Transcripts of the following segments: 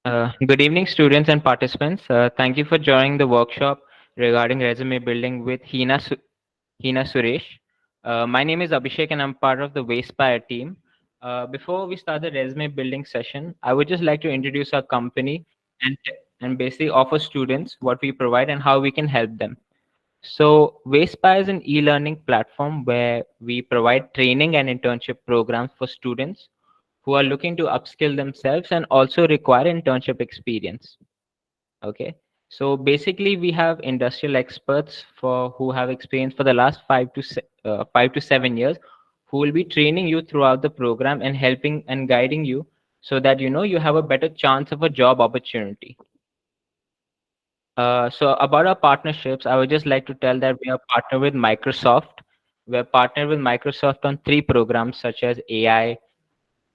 Good evening, students and participants. Thank you for joining the workshop regarding resume building with Heena Suresh. My name is Abhishek and I'm part of the Wastepire team. Before we start the resume building session, I would just like to introduce our company and, and basically offer students what we provide and how we can help them. So, Wastepire is an e-learning platform where we provide training and internship programs for students who are looking to upskill themselves and also require internship experience. Okay. So basically, we have industrial experts for who have experience for the last 5 to 7 years, who will be training you throughout the program and helping and guiding you so that you have a better chance of a job opportunity. So about our partnerships, I would just like to tell that we are partnered with Microsoft. We're partnered with Microsoft on three programs such as AI,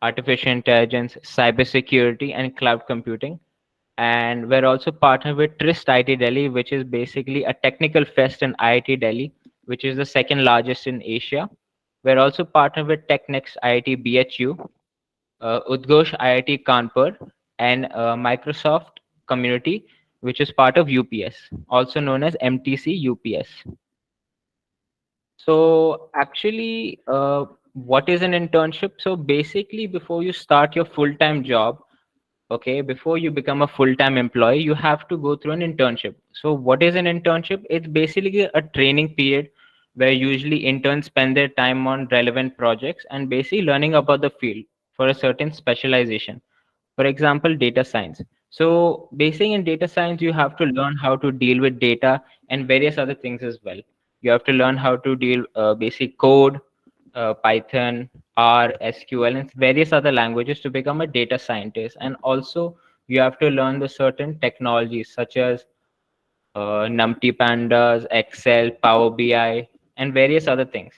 artificial intelligence, cybersecurity, and cloud computing. And we're also partnered with Trist IT Delhi, which is basically a technical fest in IIT Delhi, which is the second largest in Asia. We're also partnered with TechNext IIT BHU, Udghosh IIT Kanpur, and Microsoft Community, which is part of UPS, also known as MTC UPS. So actually, what is an internship? So basically, before you start your full-time job, okay, before you become a full-time employee, you have to go through an internship. So what is an internship? It's basically a training period where usually interns spend their time on relevant projects and basically learning about the field for a certain specialization. For example, data science. So basically in data science, you have to learn how to deal with data and various other things as well. You have to learn how to deal basic code, Python, R, SQL, and various other languages to become a data scientist. And also, you have to learn the certain technologies such as numpty pandas, Excel, Power BI, and various other things.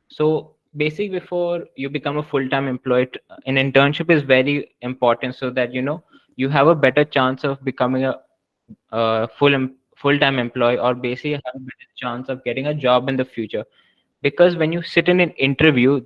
So basically, before you become a full-time employee, an internship is very important so that you have a better chance of becoming a full-time employee, or basically have a better chance of getting a job in the future. Because when you sit in an interview,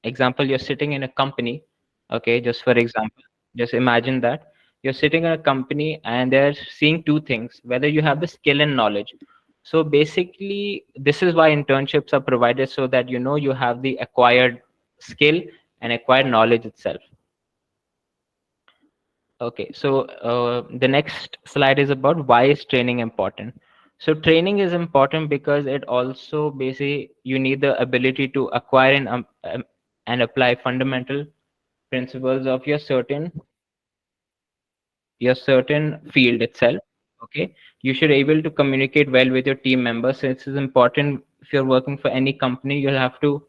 example, you're sitting in a company, okay, just for example, just imagine that you're sitting in a company and they're seeing two things, whether you have the skill and knowledge. So basically, this is why internships are provided, so that you have the acquired skill and acquired knowledge itself. Okay, so the next slide is about why is training important. So training is important because it also basically you need the ability to acquire and apply fundamental principles of your certain field itself. Okay, you should able to communicate well with your team members. So it is important if you're working for any company, you'll have to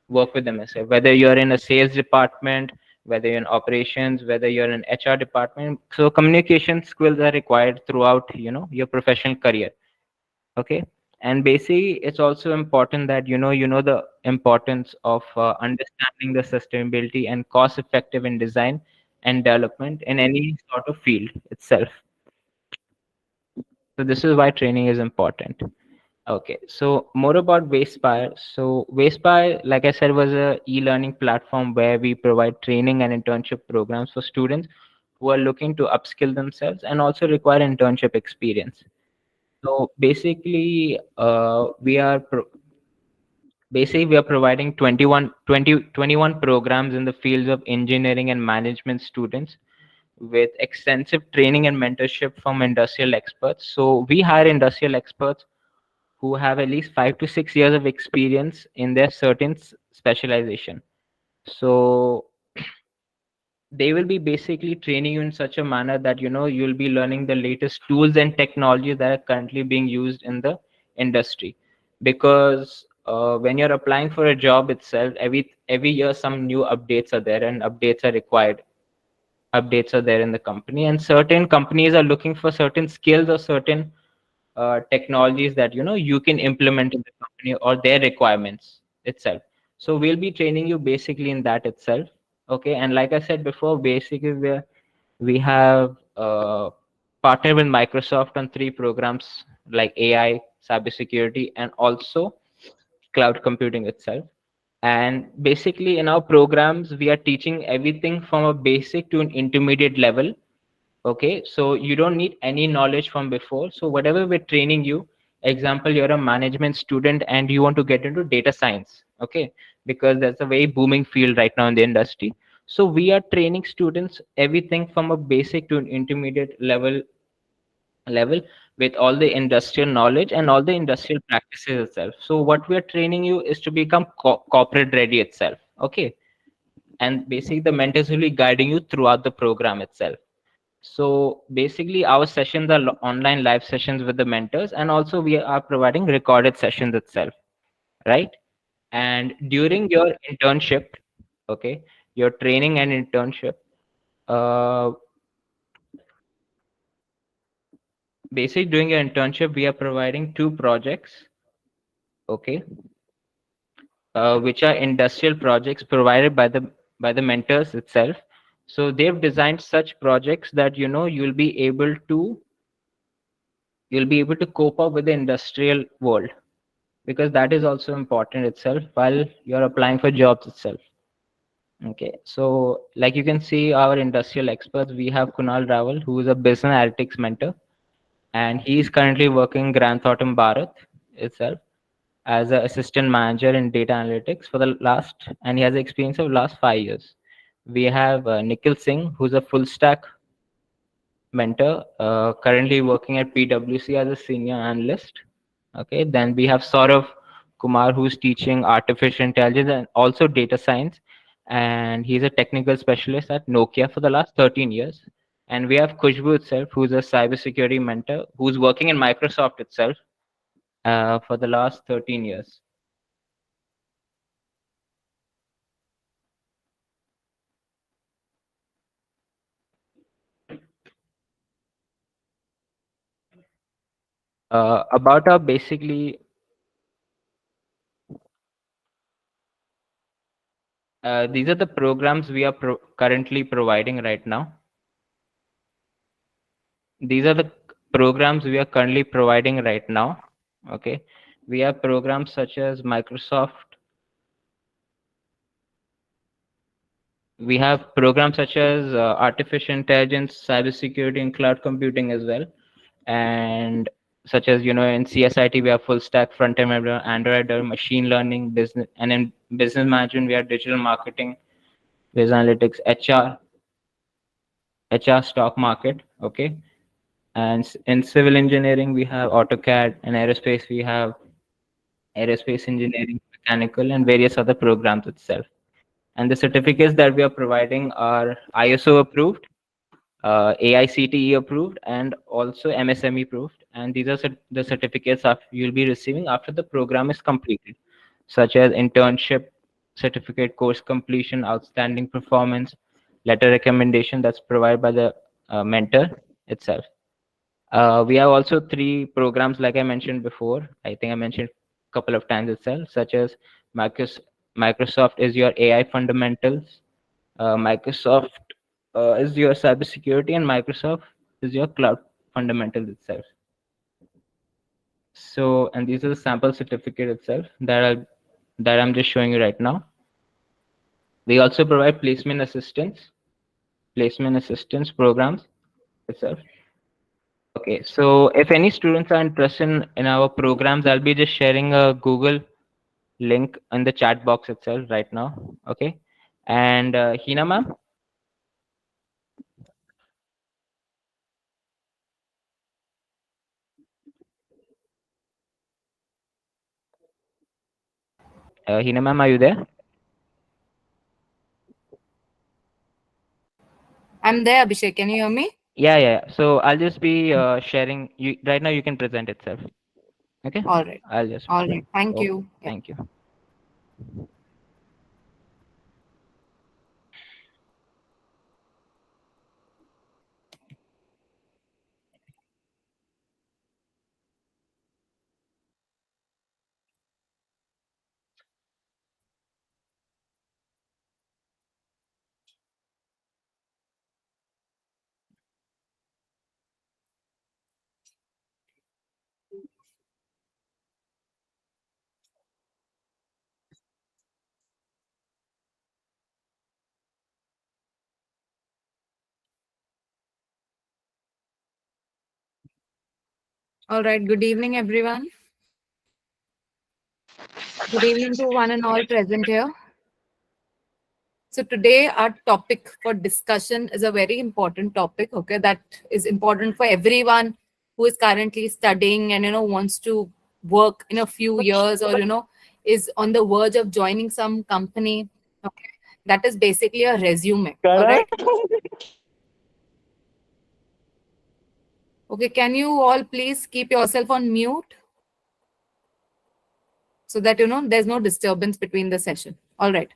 work with them as well. Whether you're in a sales department, whether you're in operations, whether you're in HR department. So communication skills are required throughout your professional career. Okay, and basically it's also important that you know the importance of understanding the sustainability and cost effective in design and development in any sort of field itself. So this is why training is important. Okay, so more about Wastepire. So Wastepire, like I said, was a e-learning platform where we provide training and internship programs for students who are looking to upskill themselves and also require internship experience. So basically we are providing 21 programs in the fields of engineering and management students with extensive training and mentorship from industrial experts. So we hire industrial experts who have at least 5 to 6 years of experience in their certain specialization. So they will be basically training you in such a manner that you'll be learning the latest tools and technologies that are currently being used in the industry. Because when you're applying for a job itself, every year some new updates are there and updates are required. Updates are there in the company, and certain companies are looking for certain skills or certain technologies that you can implement in the company or their requirements itself. So we'll be training you basically in that itself. Okay, and like I said before, basically we have partnered with Microsoft on three programs like AI, cybersecurity, and also cloud computing itself. And basically in our programs we are teaching everything from a basic to an intermediate level. Okay, so you don't need any knowledge from before. So whatever we're training you, example, you're a management student and you want to get into data science. Okay, because that's a very booming field right now in the industry. So we are training students everything from a basic to an intermediate level with all the industrial knowledge and all the industrial practices itself. So what we are training you is to become corporate ready itself. Okay, and basically the mentors will be guiding you throughout the program itself. So basically our sessions are online live sessions with the mentors, and also we are providing recorded sessions itself, right? And during your internship, okay, your training and internship, uh basically during your internship we are providing two projects, okay, which are industrial projects provided by the mentors itself. So they've designed such projects that you'll be able to cope up with the industrial world, because that is also important itself while you're applying for jobs itself. Okay, so like you can see our industrial experts, we have Kunal Raval, who is a business analytics mentor, and he is currently working Grand Thornton Bharat itself as an assistant manager in data analytics for the last, and he has experience of last 5 years. We have Nikhil Singh, who's a full stack mentor, currently working at PwC as a senior analyst. Okay, then we have Saurav Kumar, who's teaching artificial intelligence and also data science, and he's a technical specialist at Nokia for the last 13 years. And we have Kushbu itself, who's a cybersecurity mentor, who's working in Microsoft itself for the last 13 years. About our basically, these are the programs we are currently providing right now. These are the programs we are currently providing right now. Okay, we have programs such as Microsoft. We have programs such as artificial intelligence, cybersecurity, and cloud computing as well. And such as in CSIT we have full stack front end Android, machine learning, business, and in business management we have digital marketing, business analytics, HR, stock market. Okay, and in civil engineering we have AutoCAD, and aerospace we have aerospace engineering, mechanical, and various other programs itself. And the certificates that we are providing are ISO approved, AICTE approved, and also MSME approved. And these are the certificates you'll be receiving after the program is completed, such as internship certificate, course completion, outstanding performance, letter recommendation that's provided by the mentor itself. We have also three programs, like I mentioned before. I think I mentioned a couple of times itself, such as Microsoft, Microsoft is your AI fundamentals, Microsoft is your cybersecurity, and Microsoft is your cloud fundamentals itself. So, and these are the sample certificate itself that I'm just showing you right now. We also provide placement assistance programs itself. Okay, so if any students are interested in our programs, I'll be just sharing a Google link in the chat box itself right now. Okay, and Hina ma'am, Hina ma'am, are you there? I'm there, Abhishek. Can you hear me? Yeah, yeah. So I'll just be sharing you right now. You can present itself. Okay, All right. I'll just. All right. Thank Okay, you. Yeah. thank you. All right. Good evening, everyone. Good evening to one and all present here. So today our topic for discussion is a very important topic. Okay, that is important for everyone who is currently studying and wants to work in a few years, or is on the verge of joining some company. Okay, that is basically a resume. All right. Correct. Okay, can you all please keep yourself on mute so that there's no disturbance between the session. All right.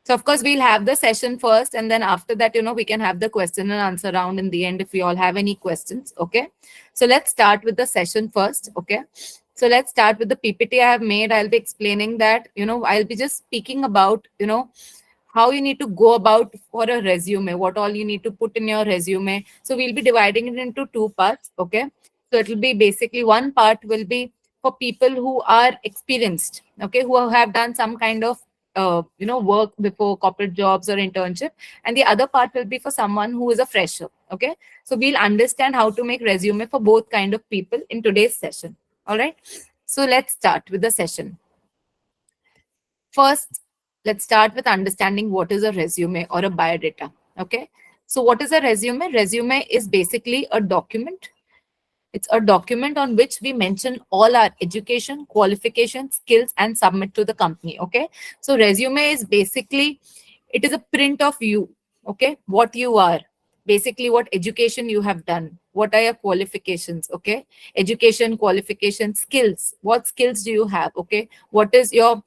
So of course we'll have the session first, and then after that, we can have the question and answer round in the end if we all have any questions. Okay. So let's start with the session first. Okay. So let's start with the PPT I have made. I'll be explaining that, I'll be just speaking about, how you need to go about for a resume, what all you need to put in your resume. So we'll be dividing it into two parts. Okay. So it will be basically one part will be for people who are experienced, okay, who have done some kind of work before, corporate jobs or internship, and the other part will be for someone who is a fresher. Okay, so we'll understand how to make resume for both kind of people in today's session. All right, so let's start with the session. First, let's start with understanding what is a resume or a biodata. Okay, so what is a resume? Resume is basically a document. It's a document on which we mention all our education, qualifications, skills, and submit to the company. Okay. So resume is basically, it is a print of you. Okay. What you are. Basically, what education you have done. What are your qualifications? Okay. Education, qualification, skills. What skills do you have? Okay. What is your,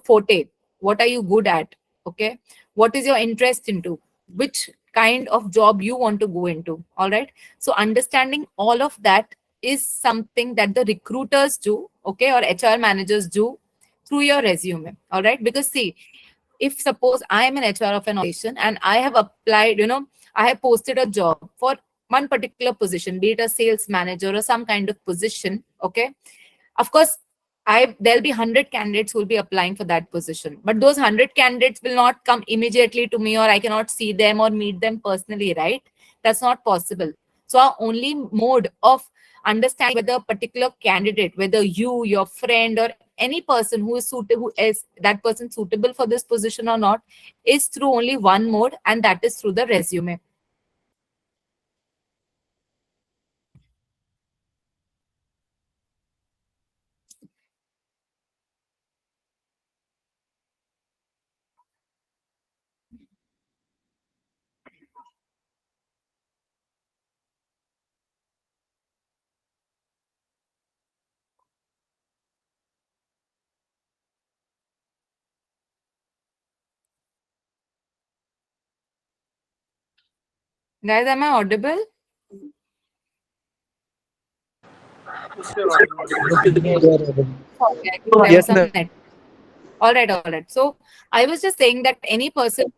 forte? What are you good at? Okay. What is your interest into? Which kind of job you want to go into? All right, so understanding all of that is something that the recruiters do, okay, or HR managers do through your resume. All right, because see, if suppose I am an HR of an organization and I have applied, I have posted a job for one particular position, be it a sales manager or some kind of position. Okay, of course, there'll be 100 candidates who will be applying for that position, but those 100 candidates will not come immediately to me, or I cannot see them or meet them personally, right? That's not possible. So our only mode of understanding whether a particular candidate, whether you, your friend, or any person who is suitable, who is that person suitable for this position or not, is through only one mode, and that is through the resume. Guys, am I audible? Sorry, I think there was Yes, some ma'am. net. All right, all right. So I was just saying that any person,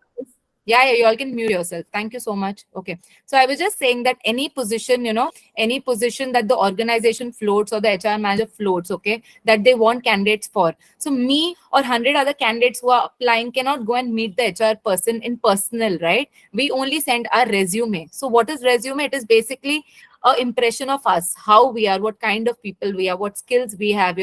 yeah, you all can mute yourself. Thank you so much. Okay. So I was just saying that any position, any position that the organization floats or the HR manager floats, okay, that they want candidates for. So me or 100 other candidates who are applying cannot go and meet the HR person in personal, right? We only send our resume. So what is resume? It is basically a impression of us, how we are, what kind of people we are, what skills we have,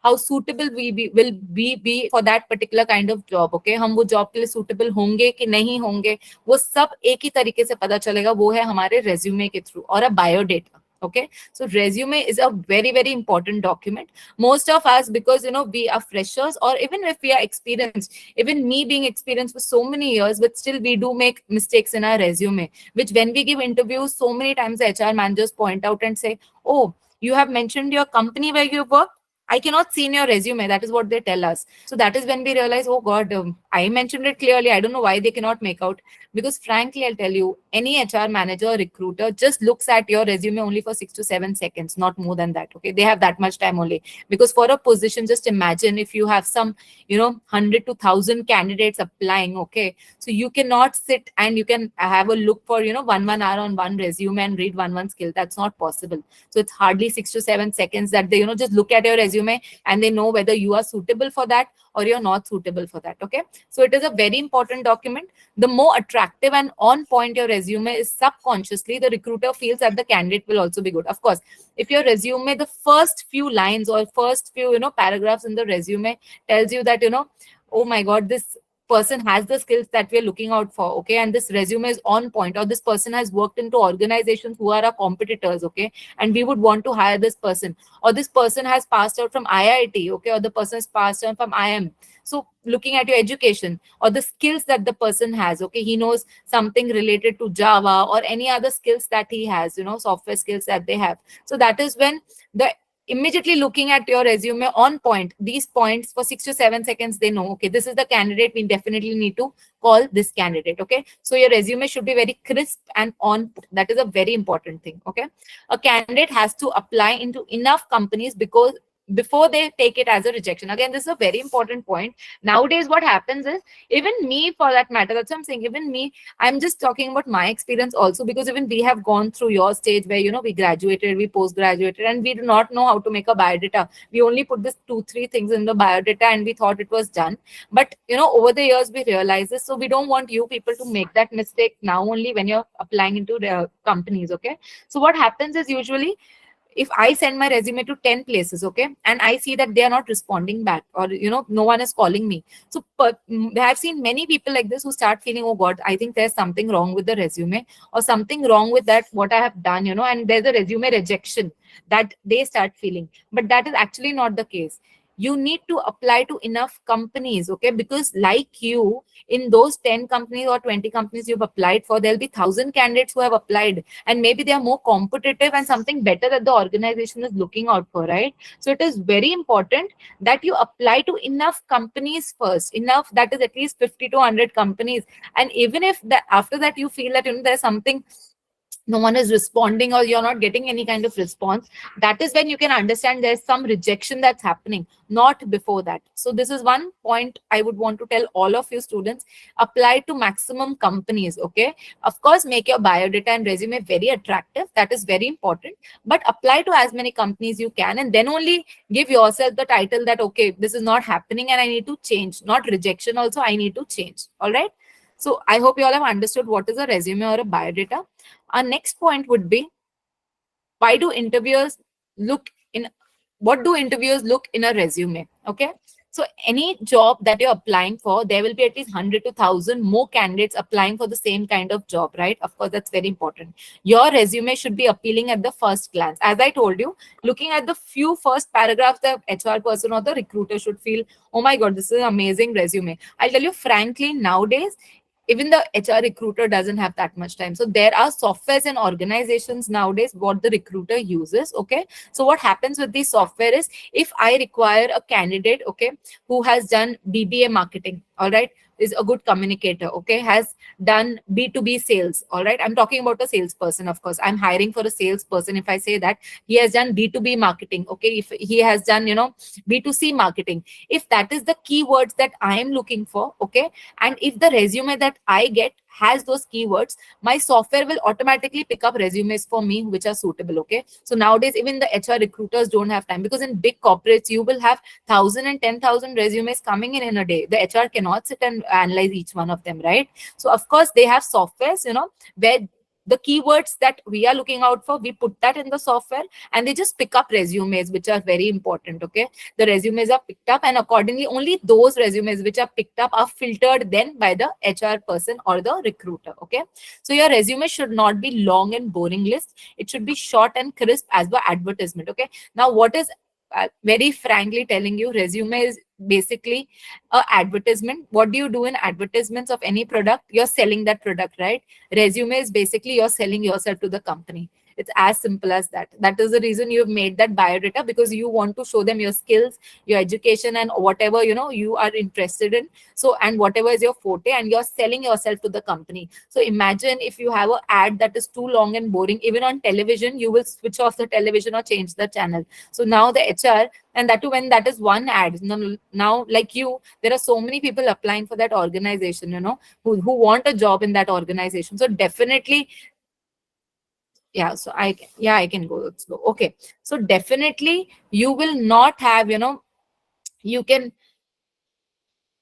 how suitable will be for that particular kind of job. Okay, हम वो job के लिए suitable होंगे कि नहीं होंगे, वो सब एक ही तरीके से पता चलेगा, वो है हमारे resume के through और a biodata. Okay, so resume is a very very important document. Most of us, because we are freshers, or even if we are experienced, even me being experienced for so many years, but still we do make mistakes in our resume, which when we give interviews, so many times the HR managers point out and say, oh, you have mentioned your company where you work, I cannot see in your resume. That is what they tell us. So that is when we realize, oh God, I mentioned it clearly. I don't know why they cannot make out. Because frankly, I'll tell you, any HR manager or recruiter just looks at your resume only for 6 to 7 seconds, not more than that. Okay, they have that much time only. Because for a position, just imagine if you have some, 100 to 1,000 candidates applying. Okay, so you cannot sit and you can have a look for, 1 hour on one resume and read one skill. That's not possible. So it's hardly 6 to 7 seconds that they, just look at your resume and they know whether you are suitable for that, or you're not suitable for that. Okay, so it is a very important document. The more attractive and on point your resume is, subconsciously the recruiter feels that the candidate will also be good. Of course, if your resume, the first few lines or first few paragraphs in the resume tells you that oh my god, this person has the skills that we're looking out for, okay, and this resume is on point, or this person has worked into organizations who are our competitors, okay, and we would want to hire this person, or this person has passed out from IIT, okay, or the person has passed out from IM. So looking at your education or the skills that the person has, okay, he knows something related to Java or any other skills that he has, software skills that they have. So that is when the immediately looking at your resume on point, these points for 6 to 7 seconds, they know, okay, this is the candidate, we definitely need to call this candidate. Okay, so your resume should be very crisp and on. That is a very important thing. Okay, a candidate has to apply into enough companies because before they take it as a rejection. Again, this is a very important point. Nowadays what happens is, even me for that matter, that's what I'm saying, even me, I'm just talking about my experience also, because even we have gone through your stage where we graduated, we post graduated, and we do not know how to make a biodata. We only put this 2 3 things in the biodata and we thought it was done. But over the years we realize this, so we don't want you people to make that mistake now only when you're applying into the companies. Okay, so what happens is, usually if I send my resume to 10 places, okay, and I see that they are not responding back, or no one is calling me, so I've seen many people like this who start feeling, oh god, I think there's something wrong with the resume, or something wrong with that what I have done, and there's a resume rejection that they start feeling. But that is actually not the case. You need to apply to enough companies, okay, because like you, in those 10 companies or 20 companies you've applied for, there'll be 1,000 candidates who have applied, and maybe they are more competitive and something better that the organization is looking out for, right? So it is very important that you apply to enough companies first, enough, that is at least 50 to 100 companies. And even if that after that you feel that there's something, no one is responding, or you're not getting any kind of response, that is when you can understand there's some rejection that's happening, not before that. So this is one point I would want to tell all of you students: apply to maximum companies. Okay, of course, make your biodata and resume very attractive, that is very important, but apply to as many companies you can, and then only give yourself the title that, okay, this is not happening and I need to change, not rejection, also I need to change. All right, so I hope you all have understood what is a resume or a biodata. Our next point would be, why do interviewers look in what do interviewers look in a resume? Okay, so any job that you're applying for, there will be at least 100 to 1,000 more candidates applying for the same kind of job, right? Of course, that's very important. Your resume should be appealing at the first glance. As I told you, looking at the few first paragraphs, the HR person or the recruiter should feel, oh my god, this is an amazing resume. I'll tell you frankly, nowadays even the HR recruiter doesn't have that much time. So there are softwares and organizations nowadays what the recruiter uses. Okay, so what happens with this software is, if I require a candidate, okay, who has done BBA marketing, all right, is a good communicator, okay, has done B2B sales, all right, I'm talking about a salesperson. Of course, I'm hiring for a salesperson. If I say that he has done B2B marketing, okay, if he has done B2C marketing, if that is the keywords that I am looking for, okay, and if the resume that I get has those keywords, my software will automatically pick up resumes for me which are suitable. Okay, so nowadays even the HR recruiters don't have time, because in big corporates you will have 1,000 and 10,000 resumes coming in a day. The HR cannot sit and analyze each one of them, right? So of course they have softwares, where the keywords that we are looking out for, we put that in the software, and they just pick up resumes which are very important. Okay, the resumes are picked up, and accordingly only those resumes which are picked up are filtered then by the HR person or the recruiter. Okay, so your resume should not be long and boring list. It should be short and crisp as per advertisement. Okay, now what is very frankly telling you, resume is basically a advertisement. What do you do in advertisements of any product? You're selling that product, right? Resume is basically you're selling yourself to the company. It's as simple as that. That is the reason you've made that biodata, because you want to show them your skills, your education, and whatever you are interested in. So, and whatever is your forte, and you're selling yourself to the company. So imagine if you have an ad that is too long and boring, even on television, you will switch off the television or change the channel. So now the HR, and that too when that is one ad. Now like you, there are so many people applying for that organization, who want a job in that organization. So definitely, yeah, so I can go slow. Okay, so definitely you will not have, you can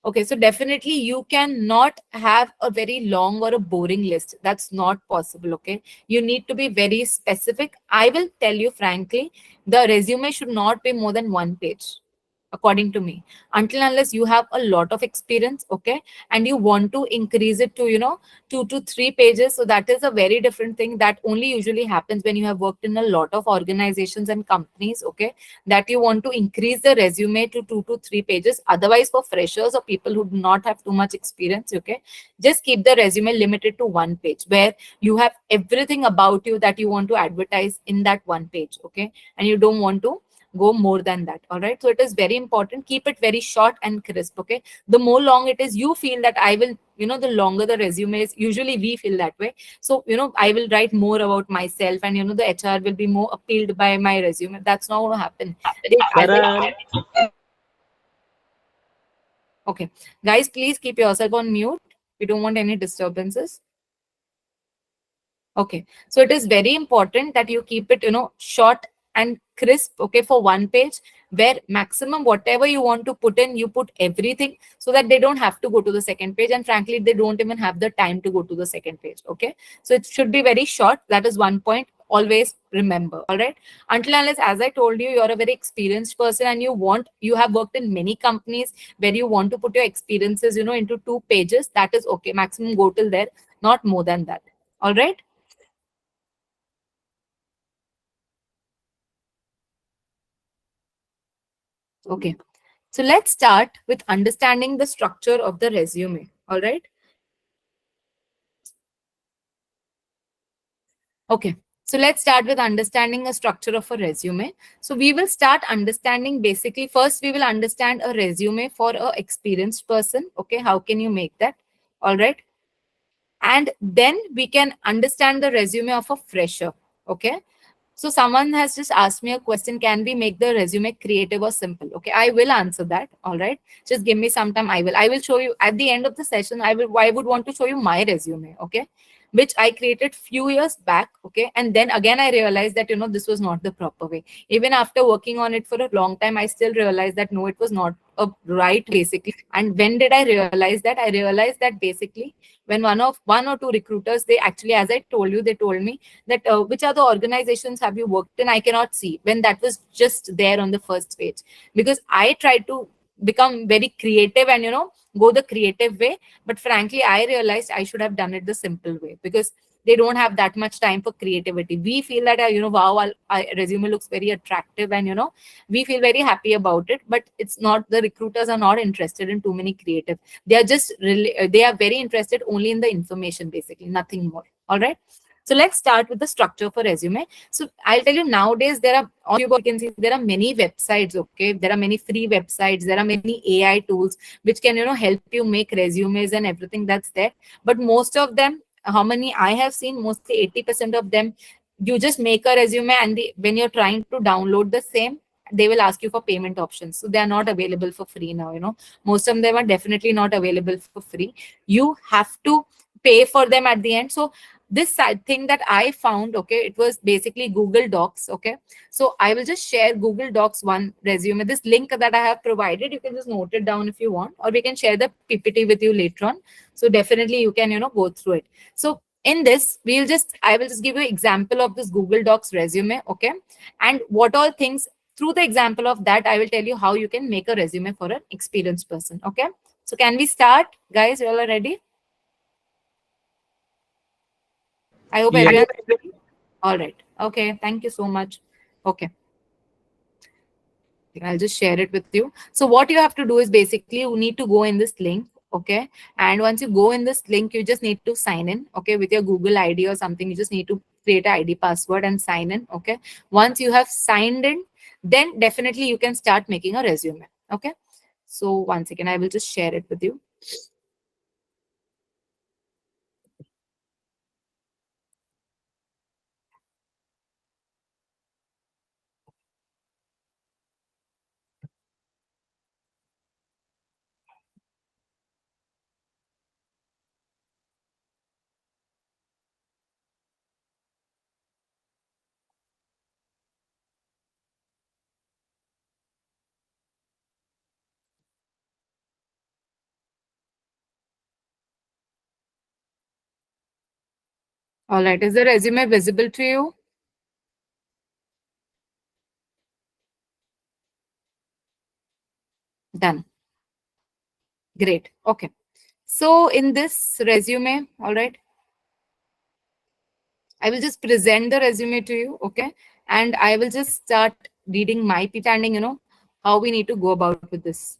Okay, so definitely you cannot have a very long or a boring list. That's not possible. Okay, you need to be very specific. I will tell you frankly, the resume should not be more than one page, according to me, until unless you have a lot of experience. Okay, and you want to increase it to 2 to 3 pages. So that is a very different thing that only usually happens when you have worked in a lot of organizations and companies. Okay, that you want to increase the resume to 2 to 3 pages. Otherwise, for freshers or people who do not have too much experience, okay, just keep the resume limited to one page where you have everything about you that you want to advertise in that one page. Okay, and you don't want to go more than that. All right, so it is very important, keep it very short and crisp. Okay, the more long it is, you feel that I will, the longer the resume is, usually we feel that way. So I will write more about myself, and the HR will be more appealed by my resume. That's not going to happen. As Karan, Okay, guys, please keep yourself on mute. We don't want any disturbances. Okay, so it is very important that you keep it, short and crisp, okay, for one page, where maximum whatever you want to put in, you put everything so that they don't have to go to the second page. And frankly, they don't even have the time to go to the second page. Okay, so it should be very short. That is one point. Always remember. All right. Until unless, as I told you, you're a very experienced person and you have worked in many companies where you want to put your experiences, into 2 pages. That is okay. Maximum go till there, not more than that. All right. Okay. So let's start with understanding the structure of the resume. All right. Okay. So let's start with understanding a structure of a resume. So we will start understanding, basically, first we will understand a resume for a experienced person. Okay. How can you make that? All right. And then we can understand the resume of a fresher. Okay. So someone has just asked me a question, can we make the resume creative or simple? Okay, I will answer that. All right. Just give me some time. I will show you at the end of the session. I would want to show you my resume, okay, which I created few years back. Okay. And then again I realized that this was not the proper way. Even after working on it for a long time, I still realized that no, it was not a right basically. And when did I realize that? I realized that basically when one or two recruiters, they actually, as I told you, they told me that which other organizations have you worked in. I cannot see when that was just there on the first page, because I tried to become very creative and go the creative way. But frankly, I realized I should have done it the simple way, because they don't have that much time for creativity. We feel that wow, our resume looks very attractive, and we feel very happy about it, but it's not, the recruiters are not interested in too many creative. They are just really, they are very interested only in the information, basically, nothing more. All right. So let's start with the structure for resume. So I'll tell you, nowadays there are on YouTube, you can see there are many websites. Okay, there are many free websites. There are many AI tools which can help you make resumes and everything that's there. But most of them, how many I have seen, mostly 80% of them, you just make a resume, and when you're trying to download the same, they will ask you for payment options. So they are not available for free now. Most of them are definitely not available for free. You have to pay for them at the end. So this side thing that I found, okay, it was basically Google Docs. Okay, so I will just share Google Docs one resume. This link that I have provided, you can just note it down if you want, or we can share the PPT with you later on. So definitely you can go through it. So in this, I will just give you an example of this Google Docs resume. Okay, and what all things, through the example of that, I will tell you how you can make a resume for an experienced person. Okay, so can we start, guys? You all are ready? I hope Yes. everyone. All right. Okay. Thank you so much. Okay. I'll just share it with you. So what you have to do is basically you need to go in this link. Okay. And once you go in this link, you just need to sign in. Okay. With your Google ID or something, you just need to create an ID password and sign in. Okay. Once you have signed in, then definitely you can start making a resume. Okay. So once again, I will just share it with you. All right. Is the resume visible to you? Done. Great. Okay. So in this resume, all right, I will just present the resume to you, okay? And I will just start reading my understanding, how we need to go about with this.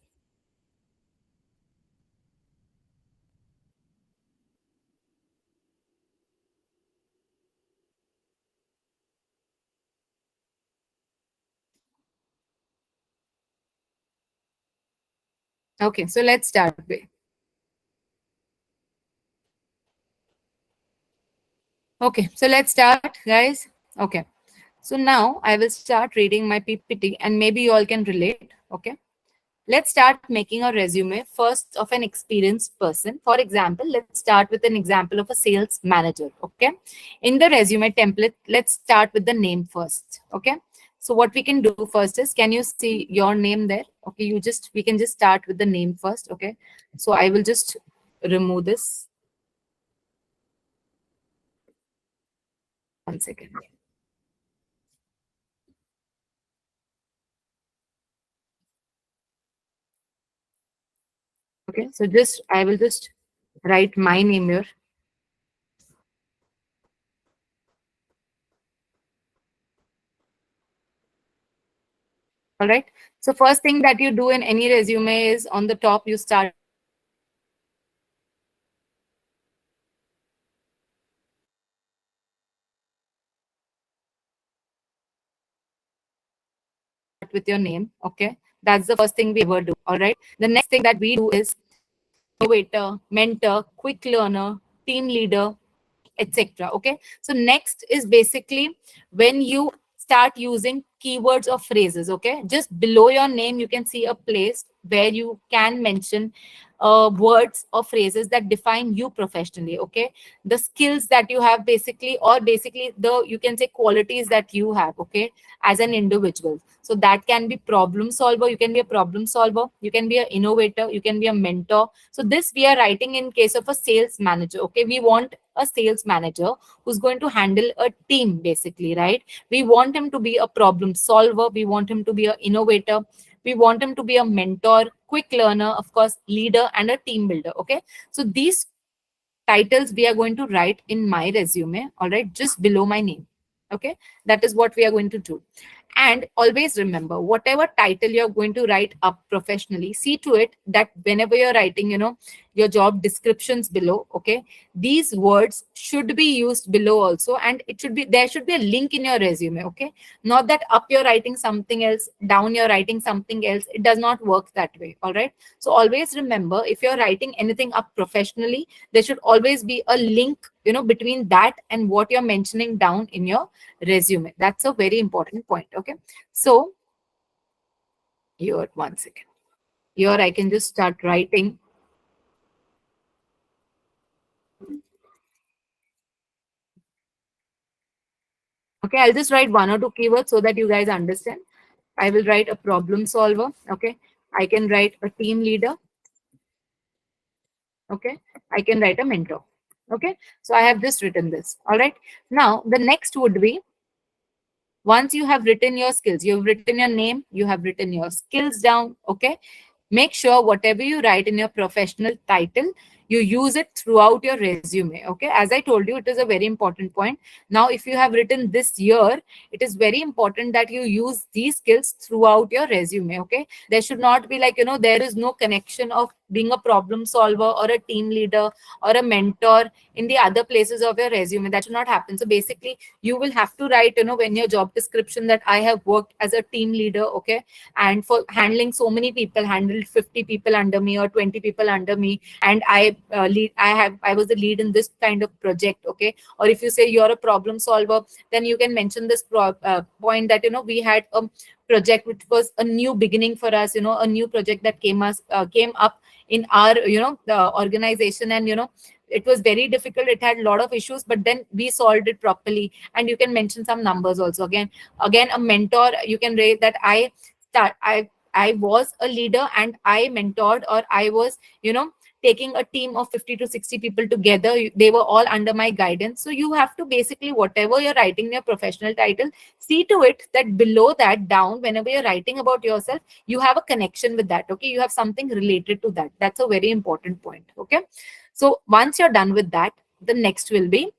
Okay, so let's start. Okay, so let's start, guys. Okay, so now I will start reading my PPT and maybe you all can relate. Okay, let's start making a resume first of an experienced person. For example, let's start with an example of a sales manager. Okay, in the resume template, let's start with the name first. Okay, so what we can do first is, can you see your name there? Okay, we can just start with the name first. Okay, so I will just remove this. One second. Okay, so just I will just write my name here. All right. So first thing that you do in any resume is on the top you start with your name. Okay. That's the first thing we ever do. All right. The next thing that we do is innovator, mentor, quick learner, team leader, etc. Okay, so next is basically when you start using keywords or phrases. Okay, just below your name you can see a place where you can mention words or phrases that define you professionally. Okay, the skills that you have basically, or basically the, you can say, qualities that you have, okay, as an individual. So that can be problem solver, you can be a problem solver, you can be an innovator, you can be a mentor. So this we are writing in case of a sales manager. Okay, we want a sales manager who's going to handle a team basically, right? We want him to be a problem solver, we want him to be an innovator, we want him to be a mentor, quick learner, of course, leader, and a team builder. Okay, so these titles we are going to write in my resume, all right, just below my name. Okay, that is what we are going to do. And always remember, whatever title you're going to write up professionally, see to it that whenever you're writing, your job descriptions below, okay, these words should be used below also, and it should be, there should be a link in your resume. Okay, not that up you're writing something else, down you're writing something else. It does not work that way. All right, so always remember, if you're writing anything up professionally, there should always be a link, between that and what you're mentioning down in your resume. That's a very important point. Okay, so here, one second, here I can just start writing. Okay, I'll just write one or two keywords so that you guys understand. I will write a problem solver. Okay, I can write a team leader. Okay, I can write a mentor. Okay, so I have just written this. All right, now the next would be, once you have written your skills, you've written your name, you have written your skills down. Okay, make sure whatever you write in your professional title, you use it throughout your resume. Okay, as I told you, it is a very important point. Now if you have written this year, it is very important that you use these skills throughout your resume. Okay, there should not be like, there is no connection of being a problem solver or a team leader or a mentor in the other places of your resume. That should not happen. So basically you will have to write, when your job description, that I have worked as a team leader. Okay, and for handling so many people, handled 50 people under me or 20 people under me, and I was the lead in this kind of project. Okay, or if you say you're a problem solver, then you can mention this point that, we had a project which was a new beginning for us, a new project that came up in our, the organization, and it was very difficult, it had a lot of issues, but then we solved it properly. And you can mention some numbers also. Again, a mentor, you can rate that start I was a leader and I mentored, or I was, taking a team of 50 to 60 people together. They were all under my guidance. So you have to basically, whatever you're writing in your professional title, see to it that below that, down, whenever you're writing about yourself, you have a connection with that. Okay, you have something related to that. That's a very important point. Okay, so once you're done with that, the next will be,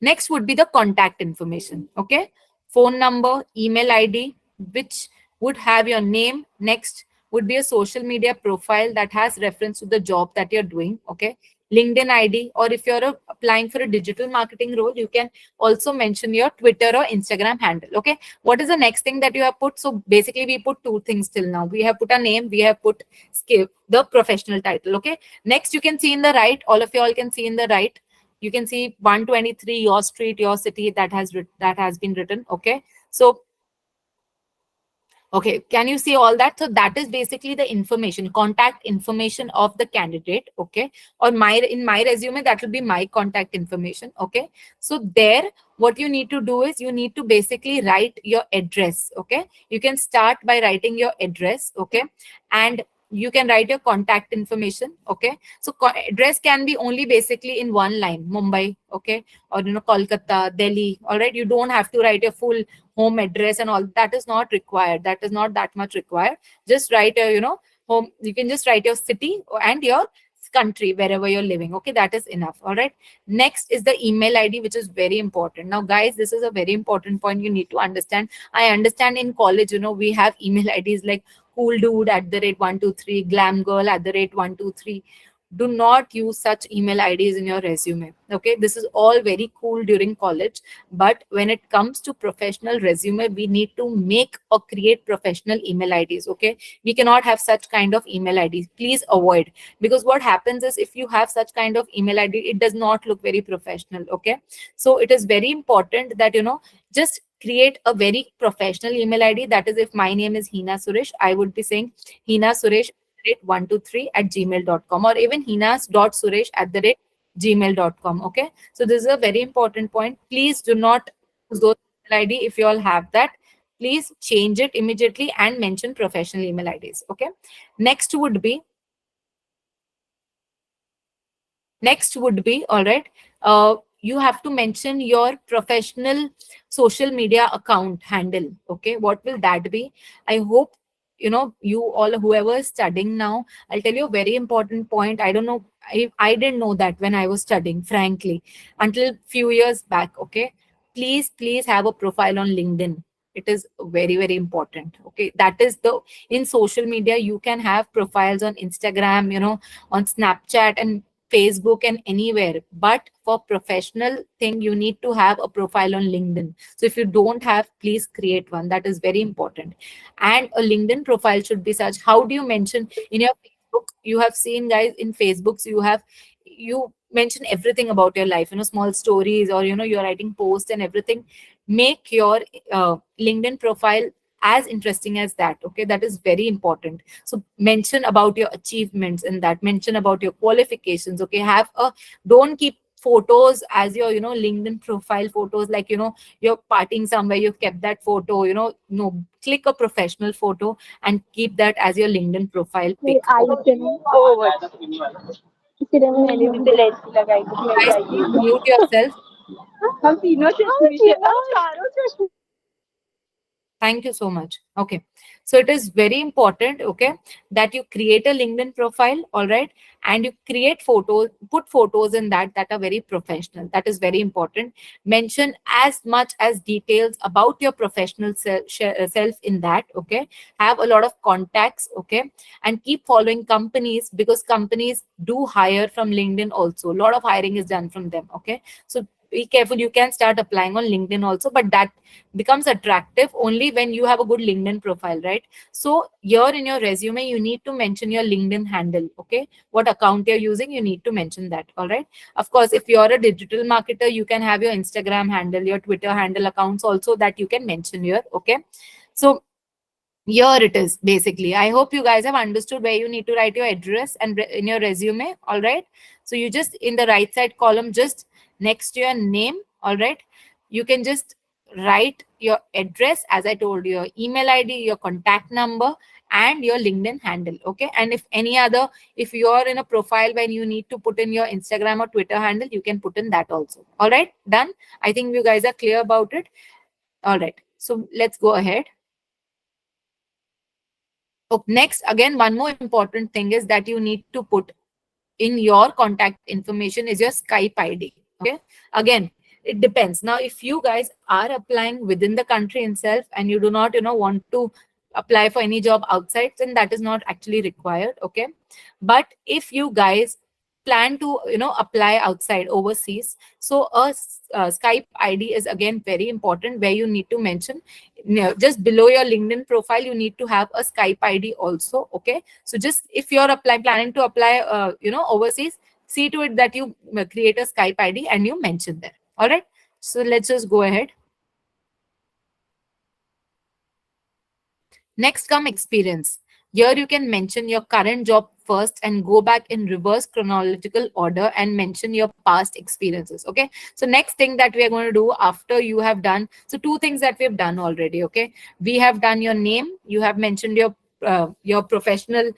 next would be the contact information. Okay. Phone number, email ID, which would have your name. Next would be a social media profile that has reference to the job that you're doing. Okay. LinkedIn ID, or if you're applying for a digital marketing role, you can also mention your Twitter or Instagram handle. Okay. What is the next thing that you have put? So basically, we put two things till now. We have put a name, we have put skill, the professional title. Okay. Next, you can see in the right, all of you all can see in the right, you can see 123 your street, your city, that that has been written. Okay, so okay, can you see all that? So that is basically the information, contact information of the candidate. Okay, or my, in my resume, that will be my contact information. Okay, so there, what you need to do is you need to basically write your address. Okay, you can start by writing your address. Okay, and you can write your contact information. Okay, so address can be only basically in one line, Mumbai. Okay, or Kolkata, Delhi. All right, you don't have to write your full home address and all. That is not required, that is not that much required. Just write a, home, you can just write your city and your country wherever you're living. Okay, that is enough. All right, next is the email ID, which is very important. Now guys, this is a very important point you need to understand. I understand in college, we have email IDs like cool dude @123, glam girl @123. Do not use such email IDs in your resume. Okay, this is all very cool during college, but when it comes to professional resume, we need to make or create professional email IDs. Okay, we cannot have such kind of email IDs. Please avoid, because what happens is, if you have such kind of email ID, it does not look very professional. Okay, so it is very important that just create a very professional email ID. That is, if my name is Heena Suresh, I would be saying Heena Suresh 123 @gmail.com, or even heenas.suresh@gmail.com. Okay, so this is a very important point. Please do not use those email ID. If you all have that, please change it immediately and mention professional email IDs. Okay, next would be, all right, you have to mention your professional social media account handle. Okay, what will that be? I hope you all, whoever is studying now, I'll tell you a very important point. I don't know, I didn't know that when I was studying, frankly, until few years back. Okay, please have a profile on LinkedIn. It is very, very important. Okay, that is the, in social media, you can have profiles on Instagram, on Snapchat and Facebook and anywhere. But for professional thing, you need to have a profile on LinkedIn. So if you don't have, please create one. That is very important. And a LinkedIn profile should be such. How do you mention in your Facebook? You have seen, guys, in Facebooks, you mention everything about your life, small stories, or you're writing posts and everything. Make your LinkedIn profile as interesting as that. Okay, that is very important. So mention about your achievements in that, mention about your qualifications. Okay, have a, don't keep photos as your LinkedIn profile photos, like you're partying somewhere, you've kept that photo. No, click a professional photo and keep that as your LinkedIn profile pic. आई से इसलिए मैंने भी दिल ऐसी लगाई थी मैं Guys, please जाएगी mute yourself. हम तीनों से चारों से Thank you so much. Okay. So it is very important, okay, that you create a LinkedIn profile, all right, and you create photos, put photos in that are very professional. That is very important. Mention as much as details about your professional self in that, okay. Have a lot of contacts, okay, and keep following companies, because companies do hire from LinkedIn also. A lot of hiring is done from them, okay. So be careful. You can start applying on LinkedIn also, but that becomes attractive only when you have a good LinkedIn profile, right? So here in your resume, you need to mention your LinkedIn handle. Okay, what account you're using, you need to mention that. All right, of course, if you're a digital marketer, you can have your Instagram handle, your Twitter handle accounts also, that you can mention here. Okay, so here it is. Basically, I hope you guys have understood where you need to write your address and in your resume. All right, so you just, in the right side column, just next to your name, all right, you can just write your address, as I told you, your email ID, your contact number, and your LinkedIn handle. Okay. And if any other, if you're in a profile when you need to put in your Instagram or Twitter handle, you can put in that also. All right. Done. I think you guys are clear about it. All right. So let's go ahead. Oh, next, again, one more important thing is that you need to put in your contact information is your Skype ID. Okay. Again, it depends. Now, if you guys are applying within the country itself and you do not, want to apply for any job outside, then that is not actually required. Okay. But if you guys plan to, apply outside overseas, so Skype ID is again very important, where you need to mention, just below your LinkedIn profile, you need to have a Skype ID also. Okay. So just if you're planning to apply, overseas, see to it that you create a Skype ID and you mention there. All right. So let's just go ahead. Next come experience. Here you can mention your current job first and go back in reverse chronological order and mention your past experiences. Okay. So next thing that we are going to do after you have done, so two things that we have done already. Okay. We have done your name. You have mentioned your professional,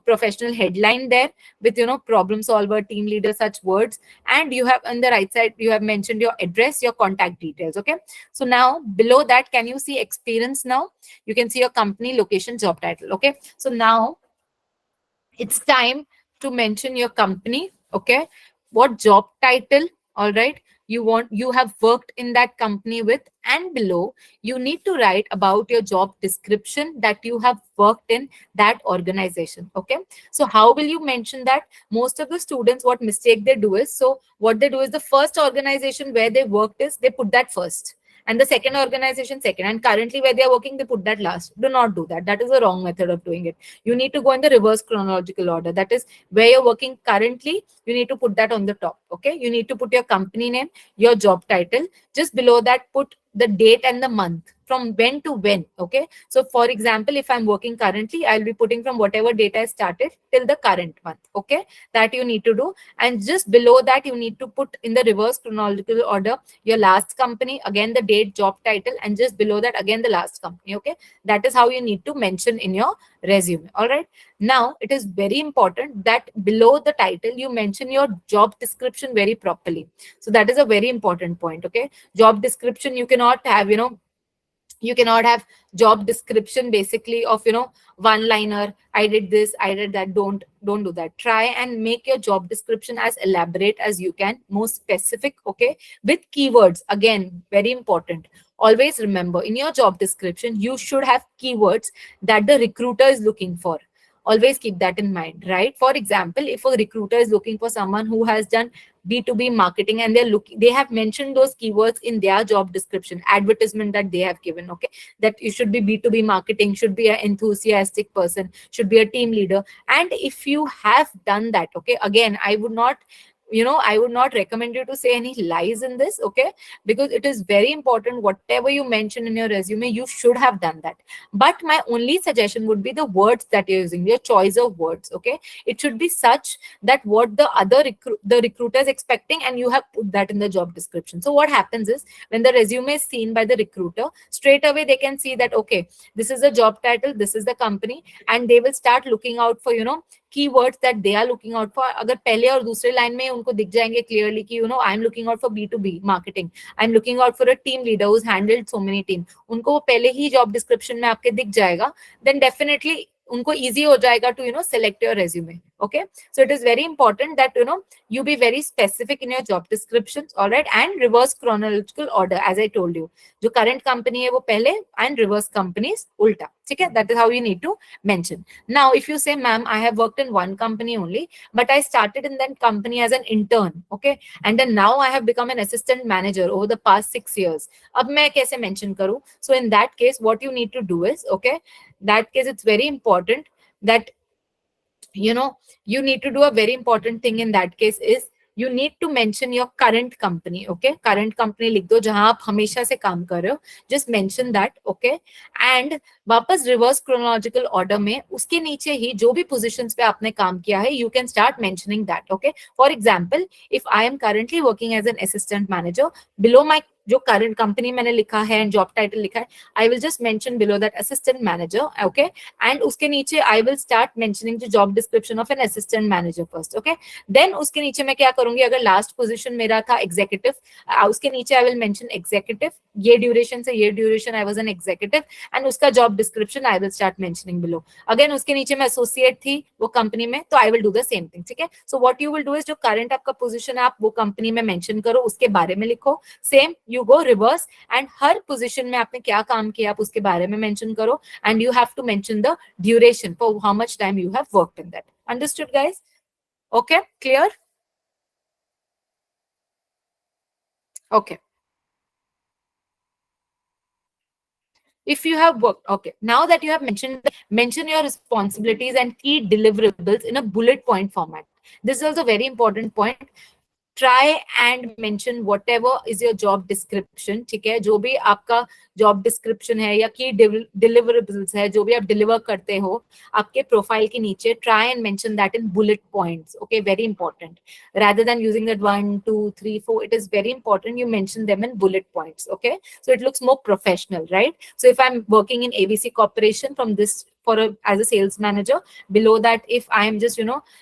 professional headline there with, problem solver, team leader, such words. And you have on the right side, you have mentioned your address, your contact details. Okay. So now below that, can you see experience now? You can see your company, location, job title. Okay. So now it's time to mention your company. Okay. What job title? All right. You have worked in that company with, and below you need to write about your job description that you have worked in that organization. Okay. So how will you mention that? Most of the students, what mistake they do is, so what they do is the first organization where they worked is they put that first, and the second organization second, and currently where they are working they put that last. Do not do that. That is the wrong method of doing it. You need to go in the reverse chronological order. That is, where you're working currently, you need to put that on the top. Okay. You need to put your company name, your job title. Just below that, put the date and the month, from when to when. Okay. So for example, if I'm working currently, I'll be putting from whatever date I started till the current month. Okay. That you need to do. And just below that, you need to put in the reverse chronological order your last company, again the date, job title, and just below that again the last company. Okay. That is how you need to mention in your resume. All right. Now it is very important that below the title you mention your job description very properly. So that is a very important point. Okay. Job description, you cannot have, you cannot have job description basically of, one liner, I did this, I did that. Don't do that. Try and make your job description as elaborate as you can, more specific. Okay. With keywords, again, very important. Always remember, in your job description you should have keywords that the recruiter is looking for. Always keep that in mind, right? For example, if a recruiter is looking for someone who has done B2B marketing, and they have mentioned those keywords in their job description advertisement that they have given. Okay. That you should be B2B marketing, should be an enthusiastic person, should be a team leader. And if you have done that, okay, again, I would not recommend you to say any lies in this. Okay. Because it is very important, whatever you mention in your resume, you should have done that. But my only suggestion would be the words that you're using, your choice of words. Okay. It should be such that what the other the recruiter is expecting, and you have put that in the job description. So what happens is, when the resume is seen by the recruiter, straight away they can see that, okay, this is the job title, this is the company, and they will start looking out for, keywords that they are looking out for. अगर पहले और दूसरे line में उनको दिख जाएंगे clearly कि, I am looking out for B2B marketing, I am looking out for a team leader who's handled so many teams, उनको वो पहले ही job description में आपके दिख जाएगा, then definitely उनको easy हो जाएगा to, select your resume. Okay. So it is very important that, you be very specific in your job descriptions. All right. And reverse chronological order, as I told you. जो current company है वो पहले, and reverse companies उल्टा. ठीक है. That is how you need to mention. Now, if you say, ma'am, I have worked in one company only, but I started in that company as an intern. Okay. And then now I have become an assistant manager over the past 6 years. अब मैं कैसे mention करूँ? So in that case, what you need to do is, okay, that case, it's very important that, you need to do a very important thing in that case is, you need to mention your current company. Okay. Current company लिख दो जहां आप हमेशा से काम कर रहे हो. Just mention that. Okay. And वापस reverse chronological order में उसके नीचे ही जो भी positions पे आपने काम किया है, you can start mentioning that. Okay. For example, if I am currently working as an assistant manager, below my जो करंट कंपनी मैंने लिखा है एंड जॉब टाइटल लिखा है, I will just mention below that assistant manager, okay, and उसके नीचे I will start mentioning the job description of an assistant manager first, okay. Then उसके नीचे मैं क्या करूंगी, अगर लास्ट पोजीशन मेरा था एग्जीक्यूटिव, उसके नीचे आई विल मेंशन एग्जीक्यूटिव, ये ड्यूरेशन से ये duration I was an executive, and उसका job description I will start mentioning below. Again उसके नीचे मैं एसोसिएट थी वो कंपनी में, तो I will do the same thing, ठीक है। So what you will do is जो करंट आपका पोजीशन है आप वो कंपनी में मेंशन करो, उसके बारे में लिखो, same you go reverse, and her position में आपने क्या काम किया आप उसके बारे में मेंशन करो, and you have to mention the duration for how much time you have worked in that. Understood guys? Okay, clear? Okay, if you have worked, okay, now that you have mentioned, mention your responsibilities and key deliverables in a bullet point format. This is also very important point. Try and mention whatever is your job description, ठीक है, जो भी आपका job description है या की deliverables है जो भी आप डिलीवर करते हो आपके प्रोफाइल के नीचे, try and mention that in bullet points, okay, very important, rather than using that 1 2 3 4, it is very important you mention them in bullet points, okay, so it looks more professional, right? So if I'm working in ABC Corporation from this as a sales manager, below that if I am just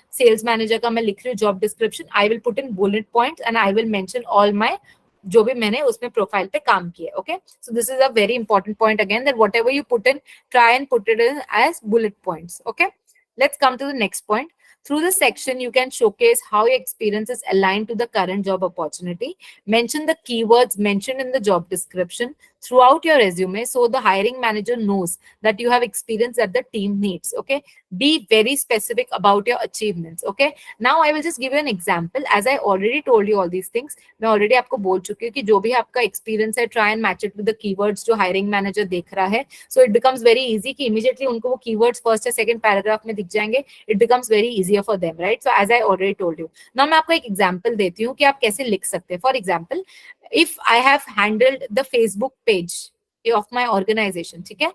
sales manager का मैं लिख रही हूँ job description, I will put in bullet points and I will mention all my जो भी मैंने उसमें profile पे काम किया, okay? So this is a very important point again, that whatever you put in, try and put it in as bullet points, okay? Let's come to the next point. Through this section, you can showcase how your experience is aligned to the current job opportunity. Mention the keywords mentioned in the job description throughout your resume so the hiring manager knows that you have experience that the team needs, okay? Be very specific about your achievements, okay? Now I will just give you an example. As I already told you all these things, मैं already आपको बोल चुकी हूँ कि जो भी आपका experience है, try and match it with the keywords जो hiring manager देख रहा है. So it becomes very easy कि immediately उनको वो keywords first या second paragraph में दिख जाएंगे. It becomes very easier for them, right? So as I already told you. Now मैं आपको एक example देती हूँ कि आप कैसे लिख सकते हैं. For example, if I have handled the Facebook page of my organization, ठीक है?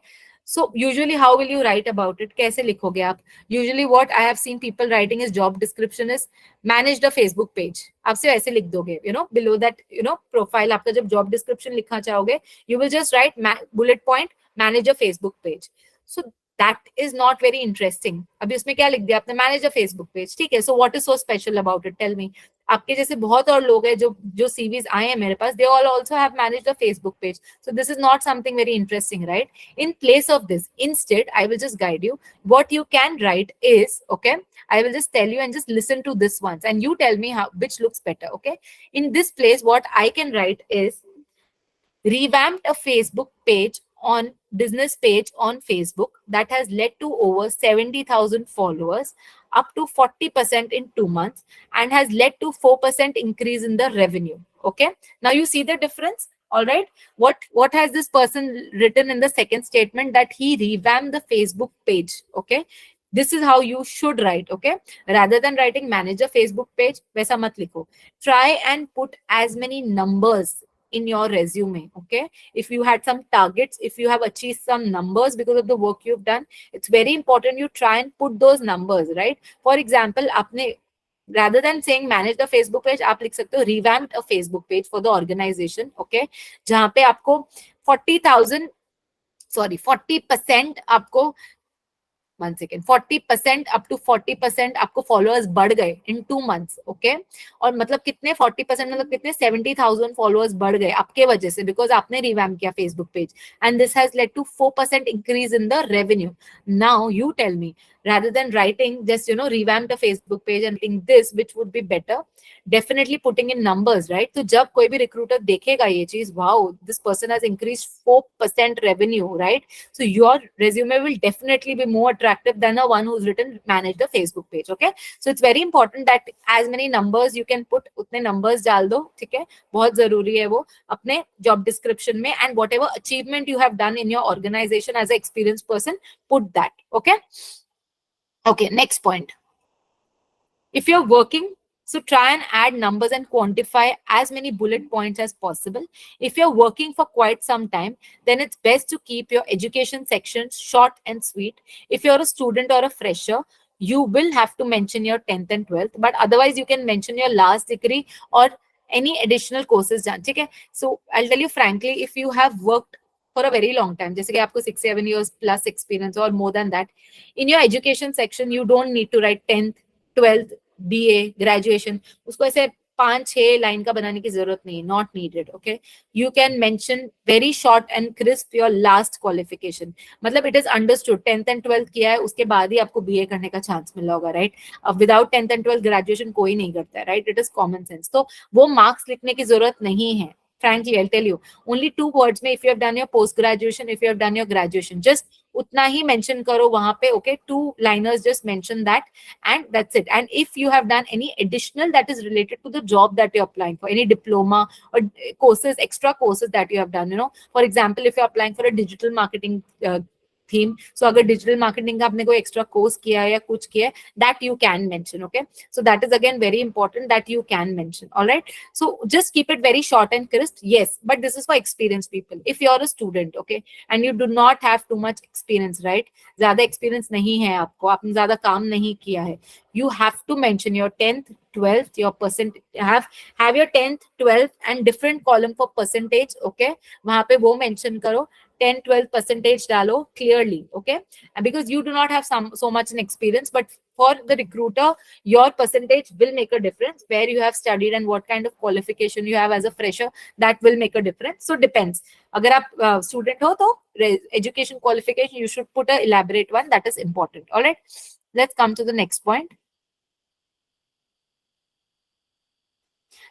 So usually how will you write about it? कैसे लिखोगे आप? Usually what I have seen people writing is job description is manage the Facebook page. आप सिर्फ ऐसे लिख दोगे, below that, profile आपका जब job description लिखना चाहोगे, you will just write bullet point, manage a Facebook page. So that is not very interesting. अभी उसमें क्या लिख दिया आपने? Manage a Facebook page, ठीक है? So what is so special about it? Tell me. आपके जैसे बहुत और लोग हैं जो CVs आए हैं मेरे पास, they all also have managed a Facebook page. So this is not something very interesting, right? In place of this, instead, I will just guide you. What you can write is, okay, I will just tell you and just listen to this once and you tell me which looks better, okay? In this place, what I can write is revamped a Facebook page on business page on Facebook that has led to over 70,000 followers, up to 40% in 2 months, and has led to 4% increase in the revenue. Okay. Now you see the difference. All right. What has this person written in the second statement? That he revamped the Facebook page. Okay. This is how you should write. Okay. Rather than writing manage a Facebook page, वैसा मत लिखो. Try and put as many numbers in your resume, okay? If you had some targets, if you have achieved some numbers because of the work you've done, it's very important you try and put those numbers, right? For example, आपने rather than saying manage the Facebook page, आप लिख सकते हो revamped a Facebook page for the organization, okay? जहाँ पे आपको 40% आपको 1 second, 40% up to 40% आपको followers बढ़ गए in 2 months, okay? और मतलब कितने 40% मतलब कितने 70,000 followers बढ़ गए आपके वजह से, because आपने revamp किया Facebook page, and this has led to 4% increase in the revenue. Now you tell me, rather than writing just revamp the Facebook page and writing this, which would be better, definitely putting in numbers, right? तो जब कोई भी recruiter देखेगा ये चीज, wow, this person has increased 4% revenue, right? So your resume will definitely be more attractive than a one who's written manage the Facebook page, okay? So it's very important that as many numbers you can put, उतने numbers डाल दो, ठीक है? बहुत जरूरी है वो अपने job description में, and whatever achievement you have done in your organization as an experienced person, put that, okay? Okay, next point. If you're working, so try and add numbers and quantify as many bullet points as possible. If you're working for quite some time, then it's best to keep your education section short and sweet. If you're a student or a fresher, you will have to mention your 10th and 12th, but otherwise you can mention your last degree or any additional courses done, ठीक है? So I'll tell you frankly, if you have worked for a very long time, जैसे कि आपको 6-7 years plus experience or more than that, in your education section you don't need to write 10th 12th BA graduation, उसको ऐसे 5-6 line का बनाने की जरूरत नहीं है, not needed. Okay, you can mention very short and crisp your last qualification. मतलब it is understood 10th and 12th किया है, उसके बाद ही आपको बीए करने का चांस मिला होगा, राइट? अब without 10th and 12th graduation कोई नहीं करता है, right? It is common sense. तो वो मार्क्स लिखने की जरूरत नहीं है. Frankly, I'll tell you, only 2 words में if you have done your post graduation, if you have done your graduation, just उतना ही mention करो वहां पे. Okay, 2 liners, just mention that and that's it. And if you have done any additional that is related to the job that you're applying for, any diploma or courses, extra courses that you have done, you know, for example, if you're applying for a digital marketing theme, so अगर digital marketing का आपने कोई extra course किया है या कुछ किया है, that you can mention. Okay, so that is again very important that you can mention. All right, so just keep it very short and crisp. Yes, but this is for experienced people. If you're a student, okay, and you do not have too much experience, right? ज़्यादा experience नहीं है आपको, आपने ज़्यादा काम नहीं किया है, you have to mention your 10th 12th, your percent, have your 10th 12th and different column for percentage. Okay, वहां पे वो mention करो, 10-12 percentage डालो clearly. Okay, and because you do not have so much in experience, but for the recruiter your percentage will make a difference, where you have studied and what kind of qualification you have as a fresher, that will make a difference. So depends. अगर आप student हो तो education qualification you should put a elaborate one, that is important. All right, let's come to the next point.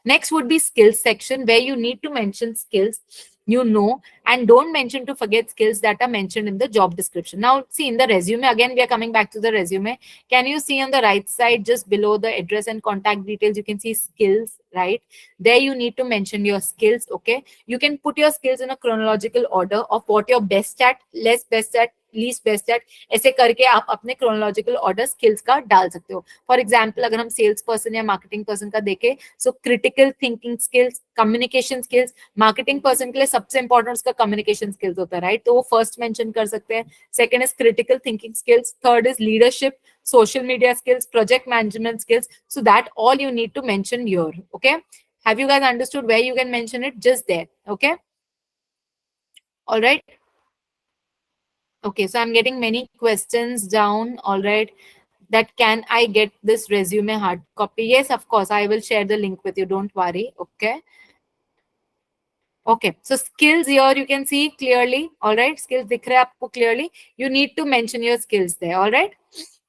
Next would be skills section, where you need to mention skills you know, and don't mention to forget skills that are mentioned in the job description. Now see, in the resume, again we are coming back to the resume. Can you see on the right side, just below the address and contact details, you can see skills, right? There you need to mention your skills. Okay, you can put your skills in a chronological order of what you're best at, less best at, least best at, ऐसे करके आप अपने chronological order skills का डाल सकते हो. For example अगर हम सेल्स पर्सन या मार्केटिंग पर्सन का देखें, so critical thinking skills, communication skills. Marketing person के लिए सबसे इंपॉर्टेंट उसका कम्युनिकेशन स्किल्स होता है, राइट? तो वो फर्स्ट मेंशन कर सकते हैं. Second is critical thinking skills, third is leadership, social media skills, project management skills. So that all you need to mention here. Okay, have you guys understood where you can mention it? Just there. Okay, all right. Okay, so I'm getting many questions down. All right, that can I get this resume hard copy? Yes, of course, I will share the link with you, don't worry. Okay, okay, so skills here you can see clearly. All right, skills दिख रहे हैं आपको clearly. You need to mention your skills there. All right,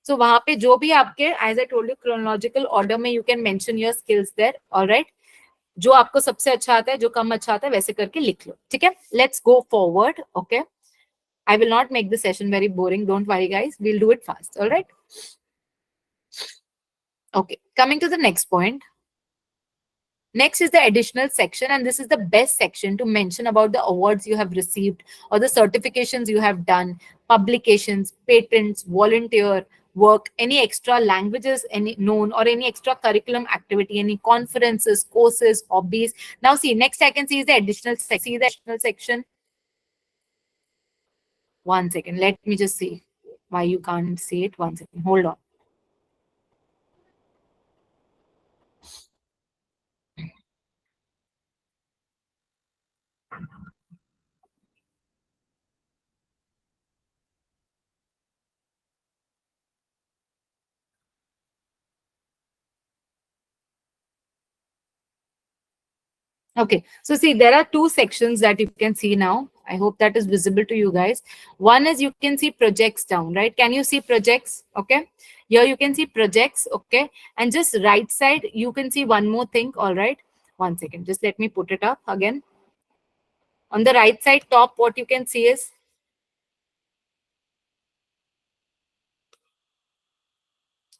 so वहां पे जो भी आपके, as I told you, chronological order में you can mention your skills there. All right, जो आपको सबसे अच्छा आता है, जो कम अच्छा आता है, वैसे करके लिख लो. ठीक है, let's go forward. Okay, I will not make the session very boring. Don't worry, guys. We'll do it fast. All right. Okay. Coming to the next point. Next is the additional section, and this is the best section to mention about the awards you have received or the certifications you have done, publications, patents, volunteer work, any extra languages, any known, or any extra curriculum activity, any conferences, courses, hobbies. Now, see, next I can see is the additional section. One second, let me just see why you can't see it. One second, hold on. Okay, so see, there are 2 sections that you can see now. I hope that is visible to you guys. One is you can see projects down, right? Can you see projects? Okay, here you can see projects. Okay, and just right side you can see one more thing. All right, one second, just let me put it up again. On the right side top, what you can see is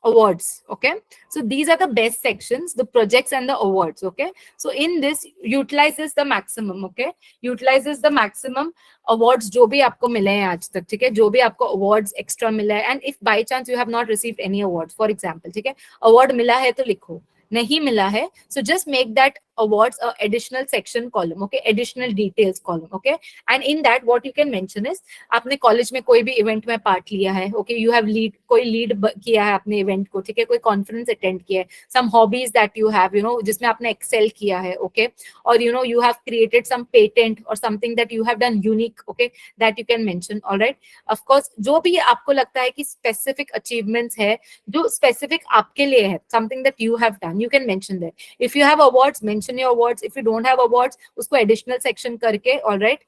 awards. Okay, so these are the best sections, the projects and the awards. Okay, so in this utilizes the maximum. Okay, utilizes the maximum awards जो भी आपको मिले हैं आज तक. ठीक है, जो भी आपको awards extra मिला है, and if by chance you have not received any awards, for example, ठीक है, award मिला है तो लिखो, नहीं मिला है, so just make that awards a additional section column, okay, additional details column, okay, and in that what you can mention is आपने कॉलेज में कोई भी इवेंट में पार्ट लिया है, ओके, यू हैव लीड, कोई लीड किया है अपने इवेंट को, ठीक है, कोई कॉन्फ्रेंस अटेंड किया है, some hobbies that you have, you know, जिसमें आपने एक्सेल किया है, ओके, और you know you have created some patent और something that you have done unique, okay, that you can mention, alright. Of course जो भी आपको लगता है कि स्पेसिफिक अचीवमेंट्स है जो स्पेसिफिक आपके लिए है, something that you have done, you can mention that. If you have awards, mention your awards, if you don't have awards, उसको एडिशनल सेक्शन करके, ऑलराइट,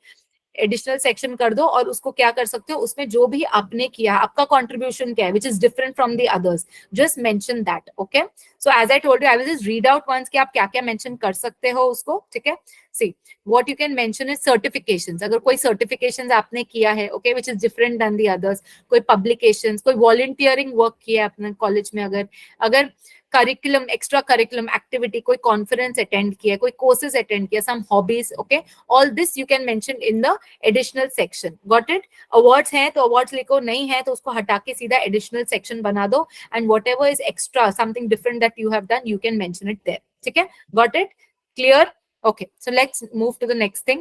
एडिशनल सेक्शन कर दो, और उसको क्या कर सकते हो, उसमें जो भी आपने किया, आपका कंट्रीब्यूशन क्या है, which is different from the others, just mention that, okay. So as I told you, I will just read out once कि आप क्या क्या मेंशन कर सकते हो उसको, ठीक है। See what you can mention is certifications, अगर कोई सर्टिफिकेशंस आपने किया है, okay, which is different than the others, कोई पब्लिकेशंस, कोई वॉलंटियरिंग वर्क किया है अपने कॉलेज में, अगर अगर करिकुलम, एक्स्ट्रा करिकुलम एक्टिविटी, कोई कॉन्फ्रेंस अटेंड किया, कोई कोर्सेज अटेंड किया, some hobbies, okay, all this you can mention in the additional section, got it. Awards हैं तो अवार्ड्स लिखो, नहीं है तो उसको हटा के सीधा एडिशनल सेक्शन बना दो, and whatever is extra, something different that you have done, you can mention it there, ठीक है, got it, clear, okay, so let's move to the next thing.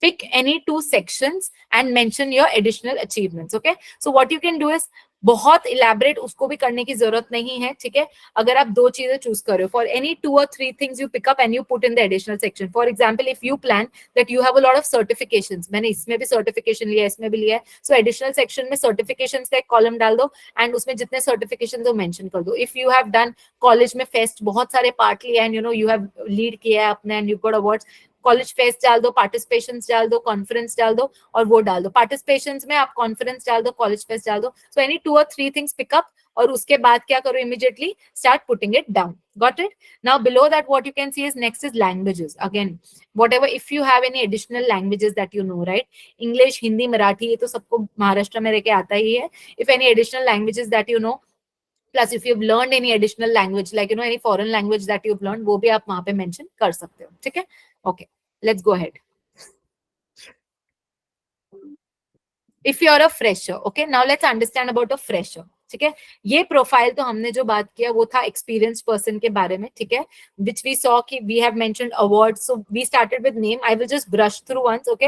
Pick any two sections and mention your additional achievements, okay? So what you can do is, बहुत elaborate उसको भी करने की जरूरत नहीं है, ठीक है, अगर आप दो चीजें चूज करो, for any 2 or 3 things you pick up and you put in the additional section. For example, if you plan that you have a lot of certifications, मैंने इसमें भी सर्टिफिकेशन लिया, इसमें भी लिया है, सो एडिशनल सेक्शन में सर्टिफिकेशंस का एक कॉलम डाल दो, एंड उसमें जितने सर्टिफिकेशंस हो मेंशन कर दो। If you have done college में फेस्ट, बहुत सारे पार्ट लिया, and you know you have lead किया है अपने, and you got awards, college fest डाल दो, पार्टिसिपेशंस डाल दो, कॉन्फ्रेंस डाल दो, और वो डाल दो, पार्टिसिपेशंस में आप कॉन्फ्रेंस डाल दो, कॉलेज फेस्ट डाल दो, so any 2 or 3 things pickup, और उसके बाद क्या करो, immediately start putting it down, got it. Now below that what you can C is next is languages, again whatever, if you have any additional languages that you know, right, English, Hindi, Marathi, ये तो सबको महाराष्ट्र में रह के आता ही है, if any additional languages that you know, plus if you've learned any additional language, like you know any foreign language that you've learned, वो भी आप वहां पे mention कर सकते हो, ठीक है, okay, let's go ahead. If you are a fresher, okay, now let's understand about a fresher, ठीक है। ये प्रोफाइल तो हमने जो बात किया वो था एक्सपीरियंस पर्सन के बारे में, ठीक है, विच वी सॉ कि we have mentioned award, so we started with name, I will just brush through once, okay.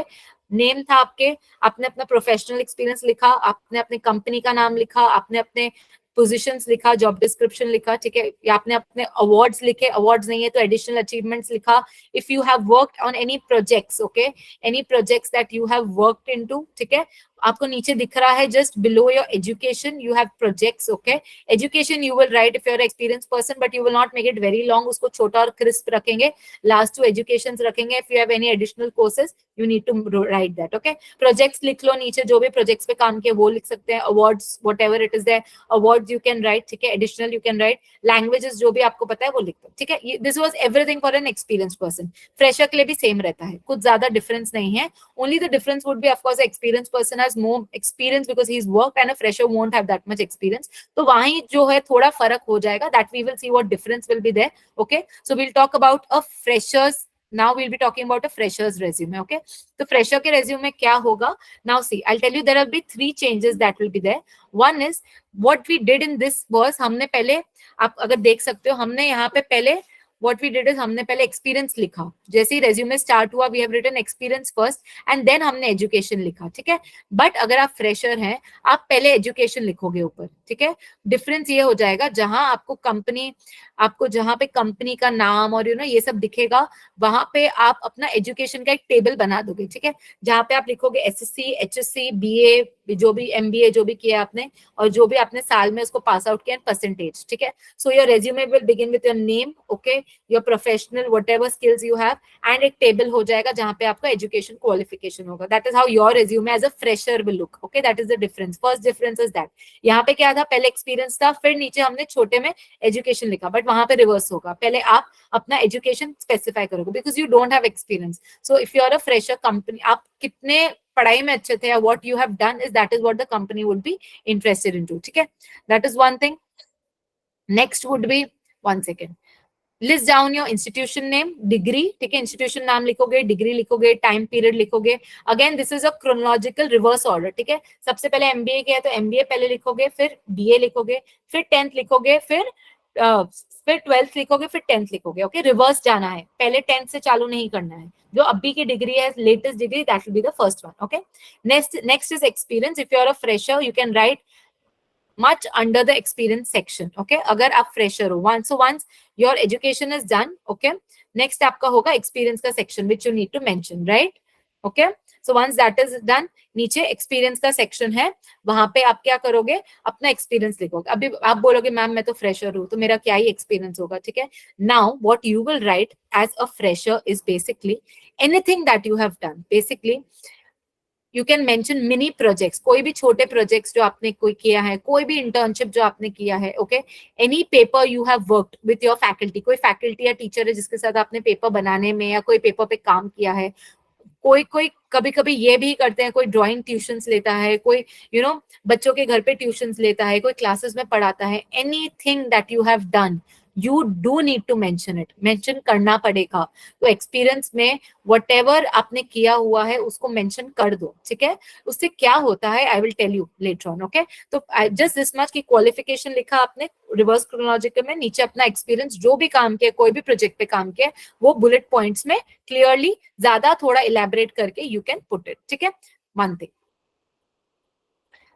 Name था आपके, आपने अपना प्रोफेशनल एक्सपीरियंस लिखा, आपने अपने कंपनी का नाम लिखा, आपने अपने पोजीशंस लिखा, जॉब डिस्क्रिप्शन लिखा, ठीक है, या आपने अपने अवार्ड्स लिखे, अवार्ड्स नहीं है तो एडिशनल अचीवमेंट्स लिखा। If you have worked on any projects, okay, any projects that you have worked into, ठीक है, आपको नीचे दिख रहा है just below your education you have projects, okay. Education you will write if you are experience person, but you will not make it very long, उसको छोटा और क्रिस्प रखेंगे, लास्ट 2 एजुकेशन रखेंगे। If you have any additional courses you need to write that, okay. Projects लिख लो नीचे, जो भी प्रोजेक्ट्स पे काम किए वो लिख सकते हैं, awards whatever it is there, awards you can write, ठीक है, additional you can write, languages जो भी आपको पता है वो लिख दो, ठीक है। This was everything for an experience person. Fresher के लिए भी सेम रहता है, कुछ ज्यादा डिफरेंस नहीं है, only the difference would be of course experience person has more experience because he's worked and a fresher won't have that much experience, तो वहीं जो है थोड़ा फर्क हो जाएगा, that we will see what difference will be there, okay। So we'll talk about a freshers, now we'll be talking about a freshers resume, okay। तो fresher के resume में क्या होगा, now see I'll tell you there will be 3 changes that will be there। One is what we did in this was, हमने पहले, आप अगर देख सकते हो, हमने यहाँ पे पहले what we did is हमने पहले एक्सपीरियंस लिखा, जैसे ही रेज्यूमे स्टार्ट हुआ we have written experience first and then हमने एजुकेशन लिखा, ठीक है। बट अगर आप फ्रेशर हैं, आप पहले एजुकेशन लिखोगे ऊपर, ठीक है। डिफरेंस ये हो जाएगा, जहां आपको कंपनी, आपको जहां पे कंपनी का नाम और यू नो ये सब दिखेगा, वहां पे आप अपना एजुकेशन का एक टेबल बना दोगे, ठीक है, जहां पे आप लिखोगे एसएससी, एचएससी, बीए, जो भी एमबीए जो भी किया आपने, और जो भी आपने साल में उसको पास आउट किया, परसेंटेज, ठीक है। So your resume will begin with your name, okay, your professional whatever skills you have, and एक टेबल हो जाएगा जहां पे आपका एजुकेशन क्वालिफिकेशन होगा। That is how your resume as a fresher will look, okay, that is the difference. First difference is that, यहाँ पे क्या था, पहले एक्सपीरियंस था, फिर नीचे हमने छोटे में एजुकेशन लिखा, बट वहां पे रिवर्स होगा, पहले आप अपना एजुकेशन स्पेसिफाई करोगे because you don't have experience. So if you are a fresher, company, आप कितने पढ़ाई में अच्छे थे, या what you have done is that is what the company would be interested into, ठीक है, that is one thing. Next would be, one second, list down your institution name, degree, ठीक है, इंस्टीट्यूशन नाम लिखोगे, डिग्री लिखोगे, time period लिखोगे। Again this is a chronological reverse order, ठीक है। सबसे पहले एमबीए किया तो एमबीए पहले लिखोगे, फिर बीए लिखोगे, फिर 10th लिखोगे, फिर फिर 12th लिखोगे, फिर 10th लिखोगे. ओके, रिवर्स जाना है, पहले 10th से चालू नहीं करना है. जो अभी की डिग्री है, latest degree, that will be the first one. Okay, next is experience. If you are a fresher, you can write much under the experience section. Okay, अगर आप fresher हो, once your education is done, okay, next आपका होगा experience का section which you need to mention, right? Okay, so once that is done, नीचे experience का section है, वहां पे आप क्या करोगे, अपना experience लिखोगे. अभी आप बोलोगे मैम मैं तो fresher हूँ, तो मेरा क्या ही experience होगा, ठीक है. Now what you will write as a fresher is basically anything that you have done. Basically you can mention mini projects, कोई भी छोटे प्रोजेक्ट्स जो आपने कोई किया है, कोई भी इंटर्नशिप जो आपने किया है. Okay, any paper you have worked with your faculty, कोई फैकल्टी या टीचर है जिसके साथ आपने पेपर बनाने में या कोई पेपर पे काम किया है. कोई कोई कभी कभी ये भी करते हैं, कोई ड्राइंग ट्यूशंस लेता है, कोई बच्चों के घर पे ट्यूशंस लेता है, कोई क्लासेस में पढ़ाता है. Anything that you have done, you do need to mention it, mention करना पड़ेगा. तो एक्सपीरियंस में व्हाटएवर आपने किया हुआ है उसको मेंशन कर दो, ठीक है. उससे क्या होता है I will tell you later on. Okay, तो जस्ट दिस मच की क्वालिफिकेशन लिखा आपने रिवर्स क्रोनोलॉजिकल में, नीचे अपना एक्सपीरियंस, जो भी काम किया, कोई भी प्रोजेक्ट पे काम किया, वो बुलेट पॉइंट्स में क्लियरली, ज्यादा थोड़ा इलेबोरेट करके यू कैन पुट इट, ठीक है. One thing,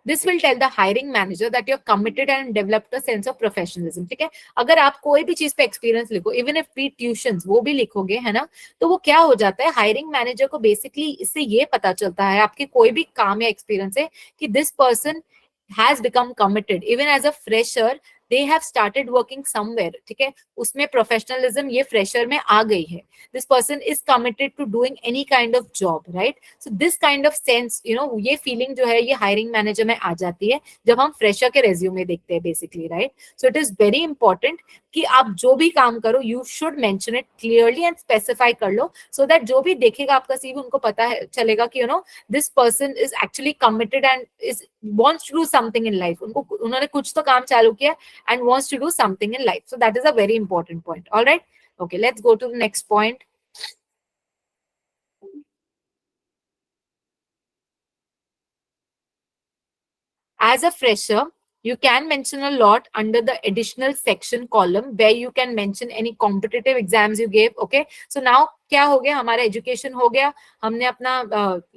this will tell the hiring manager that you are committed and developed a sense of professionalism, ठीक है. अगर आप कोई भी चीज पे एक्सपीरियंस लिखो, इवन इफ बी ट्यूशंस, वो भी लिखोगे, है ना, तो वो क्या हो जाता है, हायरिंग मैनेजर को बेसिकली इससे ये पता चलता है आपके कोई भी काम या एक्सपीरियंस है कि this person has become committed even as a fresher, they have started working somewhere, ठीक है. उसमें प्रोफेशनलिज्म ये फ्रेशर में आ गई है. This person is committed to doing any kind of job, right. So this kind of sense, ये feeling जो है ये हायरिंग मैनेजर में आ जाती है जब हम फ्रेशर के रेज्यूमे देखते हैं basically, right. So it is very important कि आप जो भी काम करो, you should mention it clearly and specify कर लो, सो दैट जो भी देखेगा आपका सीवी, उनको पता है, चलेगा कि this person is actually committed and is wants to do something in life. उन्होंने कुछ तो काम चालू किया and wants to do something in life. So that is a very important point. All right. Okay, let's go to the next point. As a fresher, you can mention a lot under the additional section column where you can mention any competitive exams you gave. Okay, so now क्या हो गया, हमारा education हो गया, हमने अपना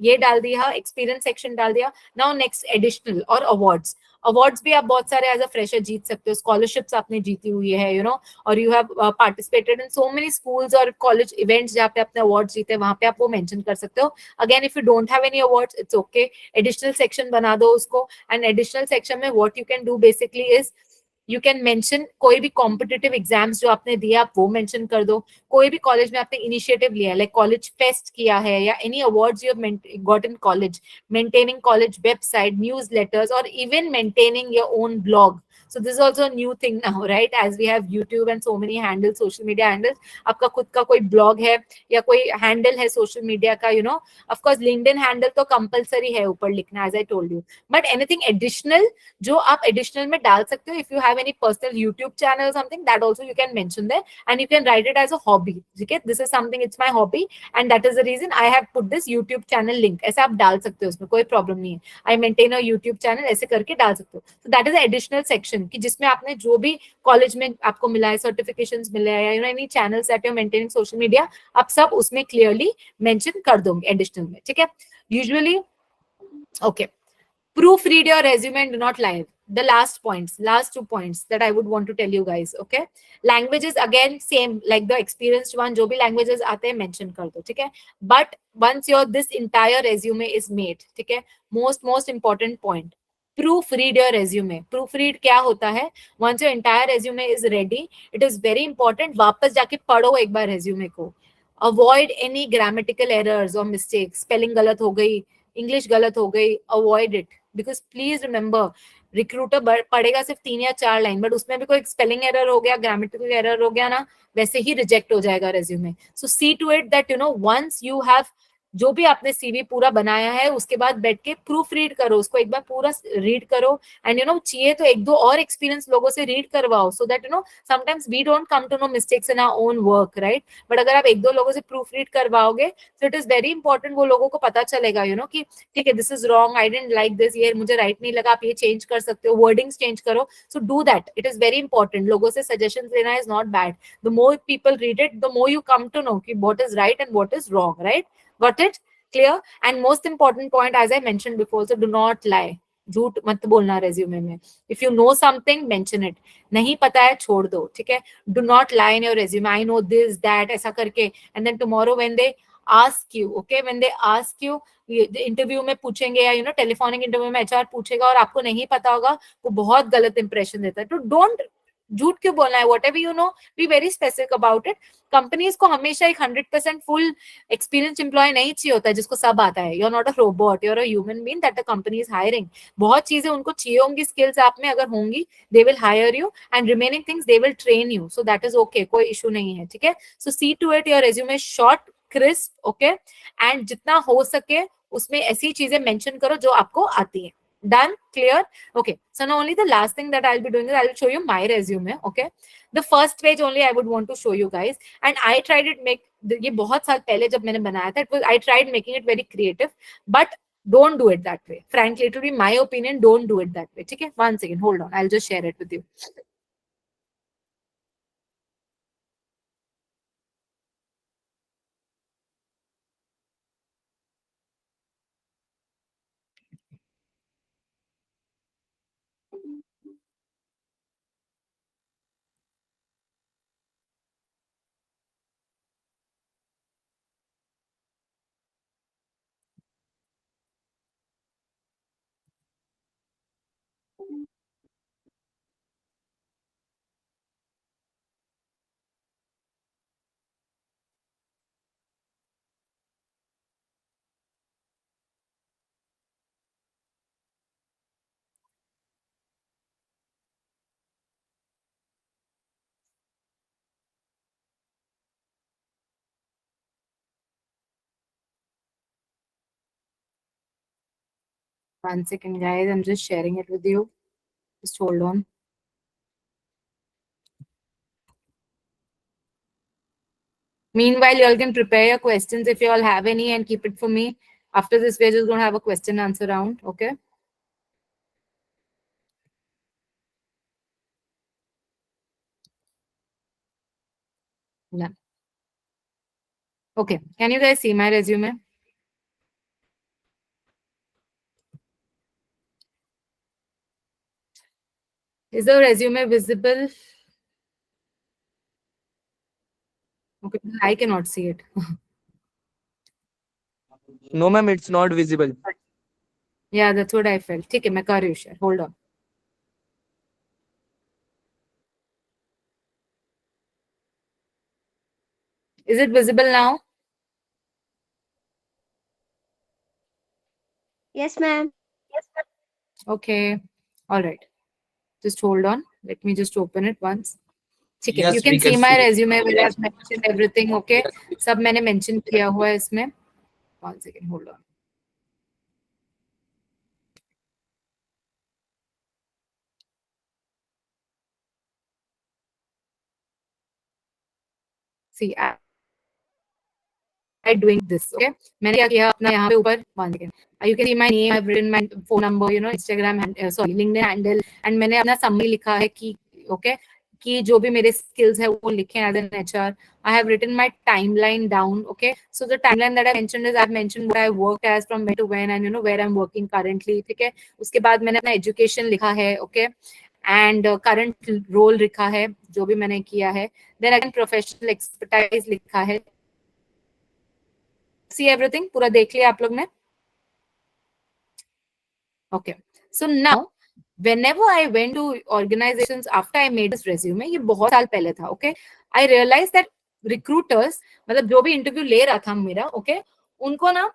ये डाल दिया, एक्सपीरियंस सेक्शन डाल दिया. नाउ नेक्स्ट एडिशनल और अवार्ड्स. अवार्ड्स भी आप बहुत सारे एज अ फ्रेशर जीत सकते हो. स्कॉलरशिप्स आपने जीती हुई है, और you have participated in so many schools और कॉलेज इवेंट्स जहाँ पे आपने अवार्ड जीते, वहां पे आप वो मेंशन कर सकते हो. Again if you don't have any awards, it's okay, additional section बना दो उसको. एंड एडिशनल सेक्शन में what you can do basically is you can mention कोई भी कॉम्पिटिटिव एग्जाम्स जो आपने दिया, आप वो मेंशन कर दो. कोई भी कॉलेज में आपने इनिशिएटिव लिया, लाइक कॉलेज फेस्ट किया है, या any awards you have got in college, maintaining college website, news letters, और even maintaining your own blog. So this is also a new thing now, right? As we have YouTube and so many handles, social media handles. आपका खुद का कोई blog है या कोई handle है social media का, of course LinkedIn handle तो compulsory है ऊपर लिखना, as I told you. But anything additional जो आप additional में डाल सकते हो, if you have any personal YouTube channel or something, that also you can mention there, and you can write it as a hobby. Okay, this is something, it's my hobby, and that is the reason I have put this YouTube channel link. ऐसे आप डाल सकते हो, उसमें कोई problem नहीं है. I maintain a YouTube channel, ऐसे करके डाल सकते हो. So that is the additional section कि जिसमें आपने जो भी कॉलेज में आपको मिला है, सर्टिफिकेशंस मिले हैं, या any channels that you are maintaining social media, आप सब उसमें क्लियरली मेंशन कर दोगे एडिशनल में, ठीक है. Usually okay, proof read your resume and do not lie. The last two points that I would want to tell you guys. Okay, languages again same like the experienced one, जो भी languages आते हैं mention कर दो, ठीक है. But once your this entire resume is made, ठीक है, most important point, proof read your resume. Proof read क्या होता है, once your entire resume is ready, it is very important, वापस जाके पढ़ो एक बार रेज्यूमे को. अवॉइड एनी ग्रामेटिकल एरर्स और मिस्टेक्स, स्पेलिंग गलत हो गई, इंग्लिश गलत हो गई, avoid it. Because please remember, recruiter पढ़ेगा सिर्फ 3 या 4 लाइन, बट उसमें भी कोई स्पेलिंग एरर हो गया, ग्रामेटिकल एरर हो गया ना, वैसे ही रिजेक्ट हो जाएगा resume. So see to it that once you have जो भी आपने सीवी पूरा बनाया है उसके बाद बैठ के प्रूफ रीड करो, उसको एक बार पूरा रीड करो, एंड चाहिए तो एक दो और एक्सपीरियंस लोगों से रीड करवाओ, so that sometimes we don't come to know mistakes in our own work, right? But अगर आप एक दो लोगों से प्रूफ रीड करवाओगे तो इट इज वेरी इंपॉर्टेंट, वो लोगों को पता चलेगा कि ठीक है, this is wrong, I don't like this, ये मुझे राइट नहीं लगा, आप ये चेंज कर सकते हो, वर्डिंग्स चेंज करो। So do that, it is very important. लोगों से सजेशन लेना is not bad, the more people read it the more you come to know कि what is right and what is wrong, right? Got it? Clear? And most important point, as I mentioned before, so do not lie, झूठ मत बोलना resume में। If you know something mention it, नहीं पता है छोड़ दो, ठीक है? Do not lie in your resume, I know this that, ऐसा करके, and then tomorrow when they ask you, okay, when they ask you, interview में पूछेंगे या टेलीफोनिक इंटरव्यू में एचआर पूछेगा और आपको नहीं पता होगा, वो बहुत गलत इंप्रेशन देता है। तो डोंट, झूठ क्यों बोलना है? What ever be very specific about it. Companies को हमेशा एक 100% फुल एक्सपीरियंस एम्प्लॉय नहीं चाहिए होता है जिसको सब आता है। You are not a robot, you are a human being that the company is hiring. बहुत चीजें उनको चाहिए होंगी, स्किल्स आप में अगर होंगी, they will hire you, and remaining things they will train you, so that is okay, कोई इशू नहीं है, ठीक है? So see to it your resume short, crisp, okay, and जितना हो सके उसमें ऐसी चीजें मेंशन करो जो आपको आती है। Done? Clear? Okay, so now only the last thing that I'll be doing is I'll show you my resume, okay? The first page only I would want to show you guys, and I tried it make, ये बहुत साल पहले जब मैंने बनाया था, I tried making it very creative, but don't do it that way, frankly, it will be my opinion, don't do it that way, ठीक है? One second, hold on, I'll just share it with you. One second, guys, I'm just sharing it with you. Just hold on. Meanwhile, you all can prepare your questions if you all have any and keep it for me. After this, we're just going to have a question answer round, okay? Yeah. Okay, can you guys see my resume? Is the resume visible? Okay, I cannot see it. No, ma'am, it's not visible. Yeah, that's what I felt. ठीक है, मैं कर रही हूँ share. Hold on. Is it visible now? Yes, ma'am. Okay. All right. Just hold on. Let me just open it once. ठीक है, Yes, you we can see can my see. resume where I've mentioned everything. Okay, Yes. सब मैंने mention किया हुआ है इसमें. One second, hold on. See, I doing this. Okay, मैंने क्या किया अपना यहाँ पे ऊपर. One second. You can see my name. I've written my phone number. Instagram, sorry, LinkedIn handle, and मैंने अपना summary लिखा है कि okay, कि जो भी मेरे skills है वो लिखे as an HR. I have written my timeline down. Okay, so the timeline that I mentioned is I've mentioned what I worked as from when to when, and where I'm working currently. ठीक है, उसके बाद मैंने अपना education लिखा है. Okay, and current role लिखा है जो भी मैंने किया है. Then again professional expertise लिखा है. See everything, पूरा देख लिया आप लोग ने? Okay, so now whenever I went to organizations after I made this resume, ये बहुत साल पहले था. Okay, I realized that recruiters, मतलब जो भी इंटरव्यू ले रहा था मेरा, okay, उनको ना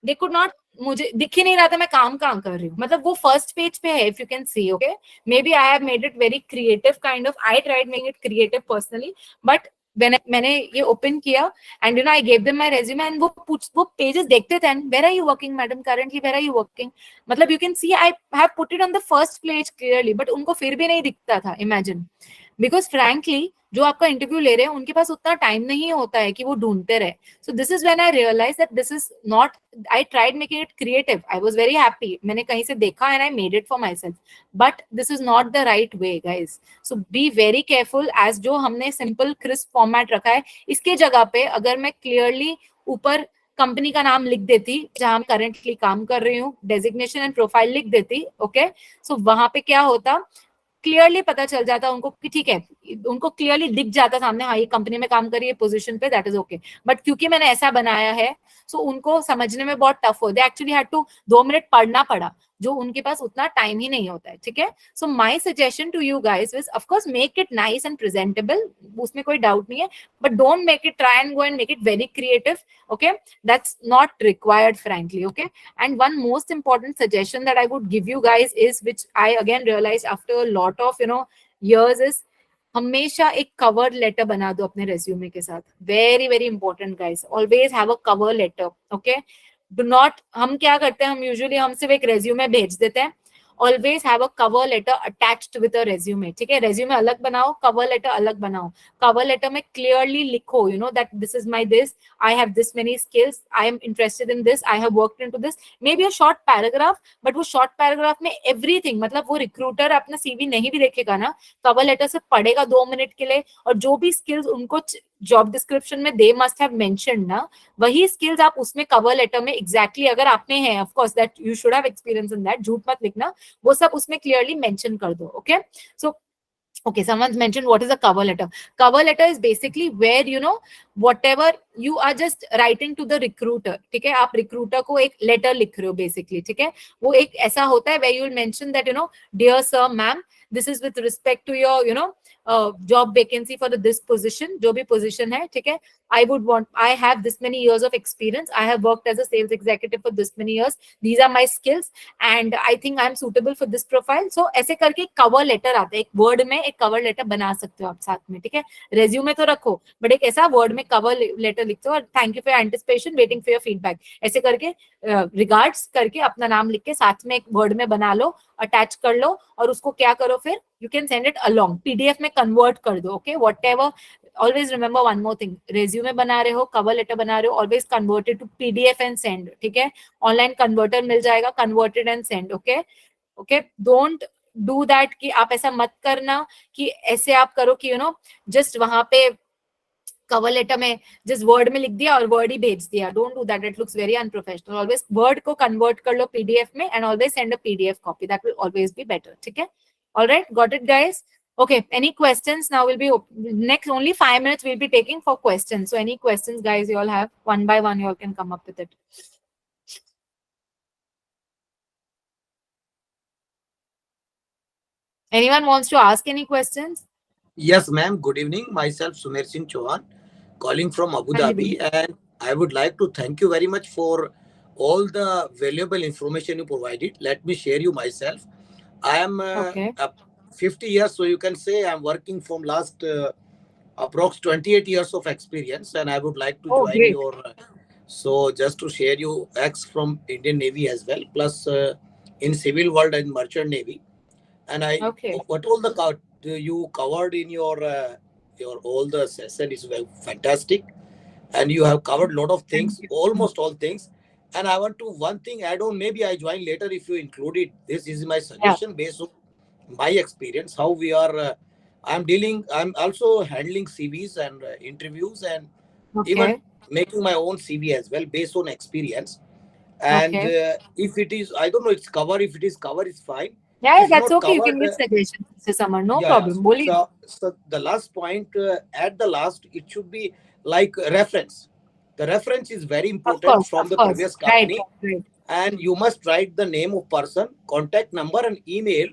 they could not, मुझे दिख ही नहीं रहा था मैं काम कहाँ कर रही हूँ. मतलब वो फर्स्ट पेज पे है, if you can see. Okay, maybe I have made it very creative kind of, I tried making it creative personally, but मैंने ये ओपन किया and I gave them my resume and वो pages देखते थे and where are you working madam currently, where are you working, मतलब you can see I have put it on the first page clearly, but उनको फिर भी नहीं दिखता था. इमेजिन, बिकॉज फ्रैंकली जो आपका इंटरव्यू ले रहे हैं उनके पास उतना टाइम नहीं होता है कि वो ढूंढते रहे. So this is when I realize that this is not, I tried making it creative, I was very happy, मैंने कहीं से देखा and I made it for myself, but this is not the right way guys. So be very careful. As जो हमने simple crisp format रखा है, इसके जगह पे अगर मैं क्लियरली ऊपर कंपनी का नाम लिख देती जहां करंटली काम कर रही हूँ, डेजिग्नेशन एंड प्रोफाइल लिख देती, ओके, सो वहां पे क्या होता, क्लियरली पता चल जाता उनको कि ठीक है, उनको क्लियरली दिख जाता सामने, हाँ ये कंपनी में काम कर रही है पोजीशन पे, दैट इज ओके. बट क्योंकि मैंने ऐसा बनाया है, सो उनको समझने में बहुत टफ हो, they actually had to 2 minute पढ़ना पड़ा, जो उनके पास उतना टाइम ही नहीं होता है. ठीक है, so my suggestion to you guys is of course make it nice and presentable, उसमें कोई डाउट नहीं है, but don't make it, try and go and make it very creative. Okay, that's not required frankly. Okay, and one most important suggestion that I would give you guys is, which I again realized after a lot of years, is हमेशा एक cover letter बना दो अपने resume के साथ. Very very important guys, always have a cover letter. Okay, do not, हम क्या करते हैं, हम यूजुअली हम सिर्फ एक रेज्यूमे भेज देते हैं. Always have a cover letter attached with a resume. ठीक है, रेज्यूमे अलग बनाओ, कवर लेटर अलग बनाओ. कवर लेटर में क्लियरली लिखो that this is my this, I have this many skills, I am interested in this, I have worked into this. May be a short paragraph, but वो short paragraph में everything, मतलब वो recruiter अपना CV नहीं भी देखेगा ना, cover letter से पढ़ेगा 2 मिनट के लिए, और जो भी स्किल्स उनको जॉब डिस्क्रिप्शन में दे मस्ट हैव मेंशन्ड ना, वही स्किल्स आप उसमें कवर लेटर में एग्जैक्टली अगर आप में है, of course that you should have experience in that, झूठ मत लिखना, वो सब उसमें क्लियरली मेंशन कर दो. Okay, so okay, someone's mentioned what is a cover letter. Cover letter is basically where whatever you are just writing to the recruiter. ठीक है, आप recruiter को एक letter लिख रहे हो basically. ठीक है, वो एक ऐसा होता है where you will mention that dear sir, ma'am, this is with respect to your job vacancy for this position, जो भी position है. ठीक है, I have this many years of experience, I have worked as a sales executive for this many years, these are my skills and I think I am suitable for this profile. So ऐसे करके cover letter आता है, एक word में एक cover letter बना सकते हो आप साथ में. ठीक है, resume तो रखो, but एक ऐसा word में cover letter लिखते हो, और thank you for your anticipation, waiting for your feedback, ऐसे करके regards करके अपना नाम लिख के साथ में एक word में बना लो, अटैच कर लो, और उसको क्या करो फिर, you can send it along, PDF में convert कर दो. Okay, whatever. Always remember one more thing, resume बना रहे हो, cover letter बना रहे हो, always convert it to PDF and send. ठीक है, online converter मिल जाएगा, convert it and send. Okay, okay, don't do that कि आप ऐसा मत करना कि ऐसे आप करो कि just वहां पे कवर लेटर में जिस वर्ड में लिख दिया और वर्ड ही भेज दिया. Don't do that, it looks very unprofessional. Always word को कन्वर्ट कर लो पीडीएफ में and always send a PDF copy, that will always be better. ठीक है, alright, got it guys. Okay, any questions? Now will be next only 5 minutes we'll be taking for questions. So any questions guys you all have, one by one you all can come up with it. Anyone wants to ask any questions? Yes, ma'am. Good evening. Myself, Sumer Singh Chauhan, calling from Abu Dhabi. And I would like to thank you very much for all the valuable information you provided. Let me share you myself. I am 50 years, so you can say I'm working from last approx 28 years of experience. And I would like to join great. your... so just to share you, ex from Indian Navy as well, plus in civil world and merchant Navy. And what all the you covered in your all the session is fantastic, and you have covered a lot of things, almost all things. And I want to one thing add on, maybe I join later if you include it. This is my suggestion based on my experience, how we are I'm also handling CVs and interviews, and even making my own CV as well based on experience. And if it is, I don't know, it's cover, if it is cover, it's fine. Yeah, that's okay. You can give suggestions to someone. No problem. So the last point, at the last, it should be like reference. The reference is very important from the previous company. Right. And you must write the name of person, contact number, and email.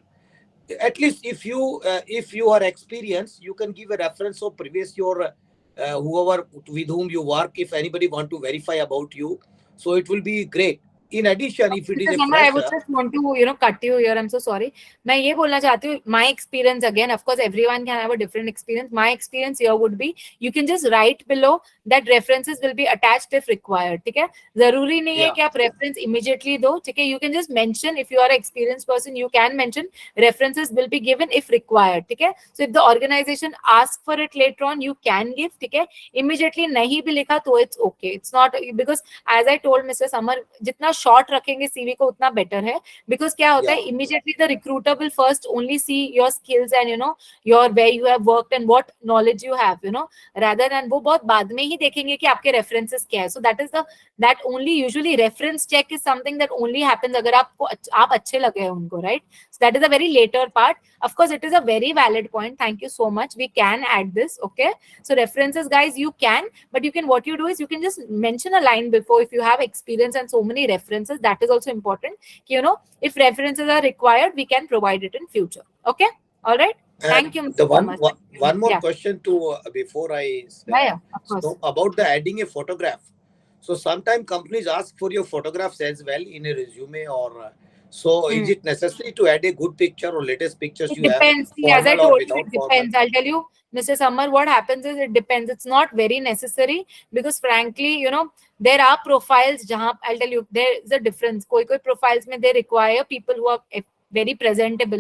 At least if you are experienced, you can give a reference of previous your whoever with whom you work. If anybody want to verify about you, so it will be great. in addition, if it is a I would fresher, just want to, cut you here. I'm so sorry. मैं ये बोलना चाहती हूँ, my experience again, of course, everyone can have a different experience. My experience here would be, you can just write below that references will be attached if required. ठीक है? जरूरी नहीं है कि आप reference immediately दो. ठीक है? You can just mention, if you are an experienced person, you can mention references will be given if required. ठीक है? So if the organization asks for it later on, you can give. ठीक है? Immediately नहीं भी लिखा तो it's okay. It's not, because as I told Mr. Samar, जितना short रखेंगे CV को उतना better है, because क्या होता है, immediately the recruiter will first only see your skills and your where you have worked and what knowledge you have, rather than वो बहुत बाद में ही देखेंगे कि आपके references क्या है. So that only usually reference check is something that only happens अगर आप अच्छे लगे हैं उनको, right? So that is a very later part. Of course, it is a very valid point. Thank you so much. We can add this, okay? So references, guys, you can, but what you do is you can just mention a line before if you have experience and so many references. That is also important. If references are required, we can provide it in future. Okay? All right. Thank you, Mr. One more question to before I say. Of course. So about the adding a photograph. So sometimes companies ask for your photographs as well in a resume or. So is it necessary to add a good picture or latest pictures you have? Depends. As I told you, it depends. I'll tell you, Mr. Samar, what happens is it depends. It's not very necessary because frankly, there are profiles jahan, I'll tell you, there is a difference. Koi profiles mein they require people who are very presentable,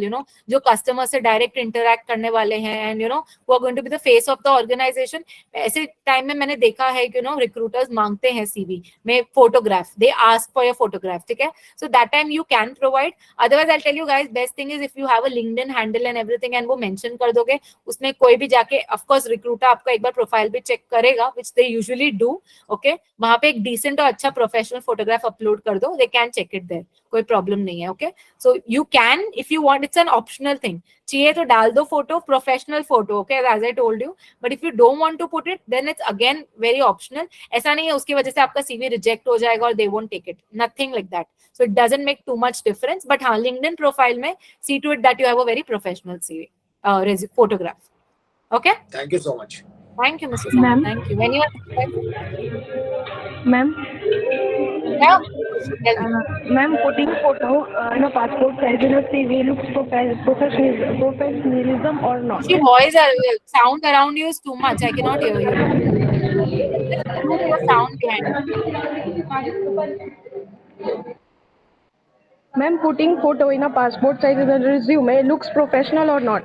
जो customer से direct interact करने वाले हैं, and who are going to be the face of the organization. ऐसे time में मैंने देखा है कि recruiters मांगते हैं CV में photograph, they ask for your photograph, ठीक है? So that time you can provide. Otherwise, I'll tell you guys, best thing is if you have a LinkedIn handle and everything and वो mention कर दोगे, उसमें कोई भी जाके, of course recruiter आपका एक बार profile भी check करेगा, which they usually do, okay? वहाँ पे एक decent और अच्छा professional photograph upload कर दो, they can check it there. कोई problem नहीं है, okay? So you can, if you want, it's an optional thing. चाहिए तो डाल दो photo, professional photo, okay, as I told you. But if you don't want to put it, then it's again very optional. ऐसा नहीं है उसकी वजह से आपका CV reject हो जाएगा और they won't take it. Nothing like that. So it doesn't make too much difference. But हाँ, LinkedIn profile में see to it that you have a very professional CV, photograph. Okay? Thank you so much. Thank you, Mrs. Sam. Thank you. When you are, ma'am. Yeah. Ma'am, putting photo in a passport size in a CV looks professionalism or not? Your voice, sound around you is too much. I cannot hear you. Just mute your sound behind you. Ma'am, putting photo in a passport size in a resume looks professional or not?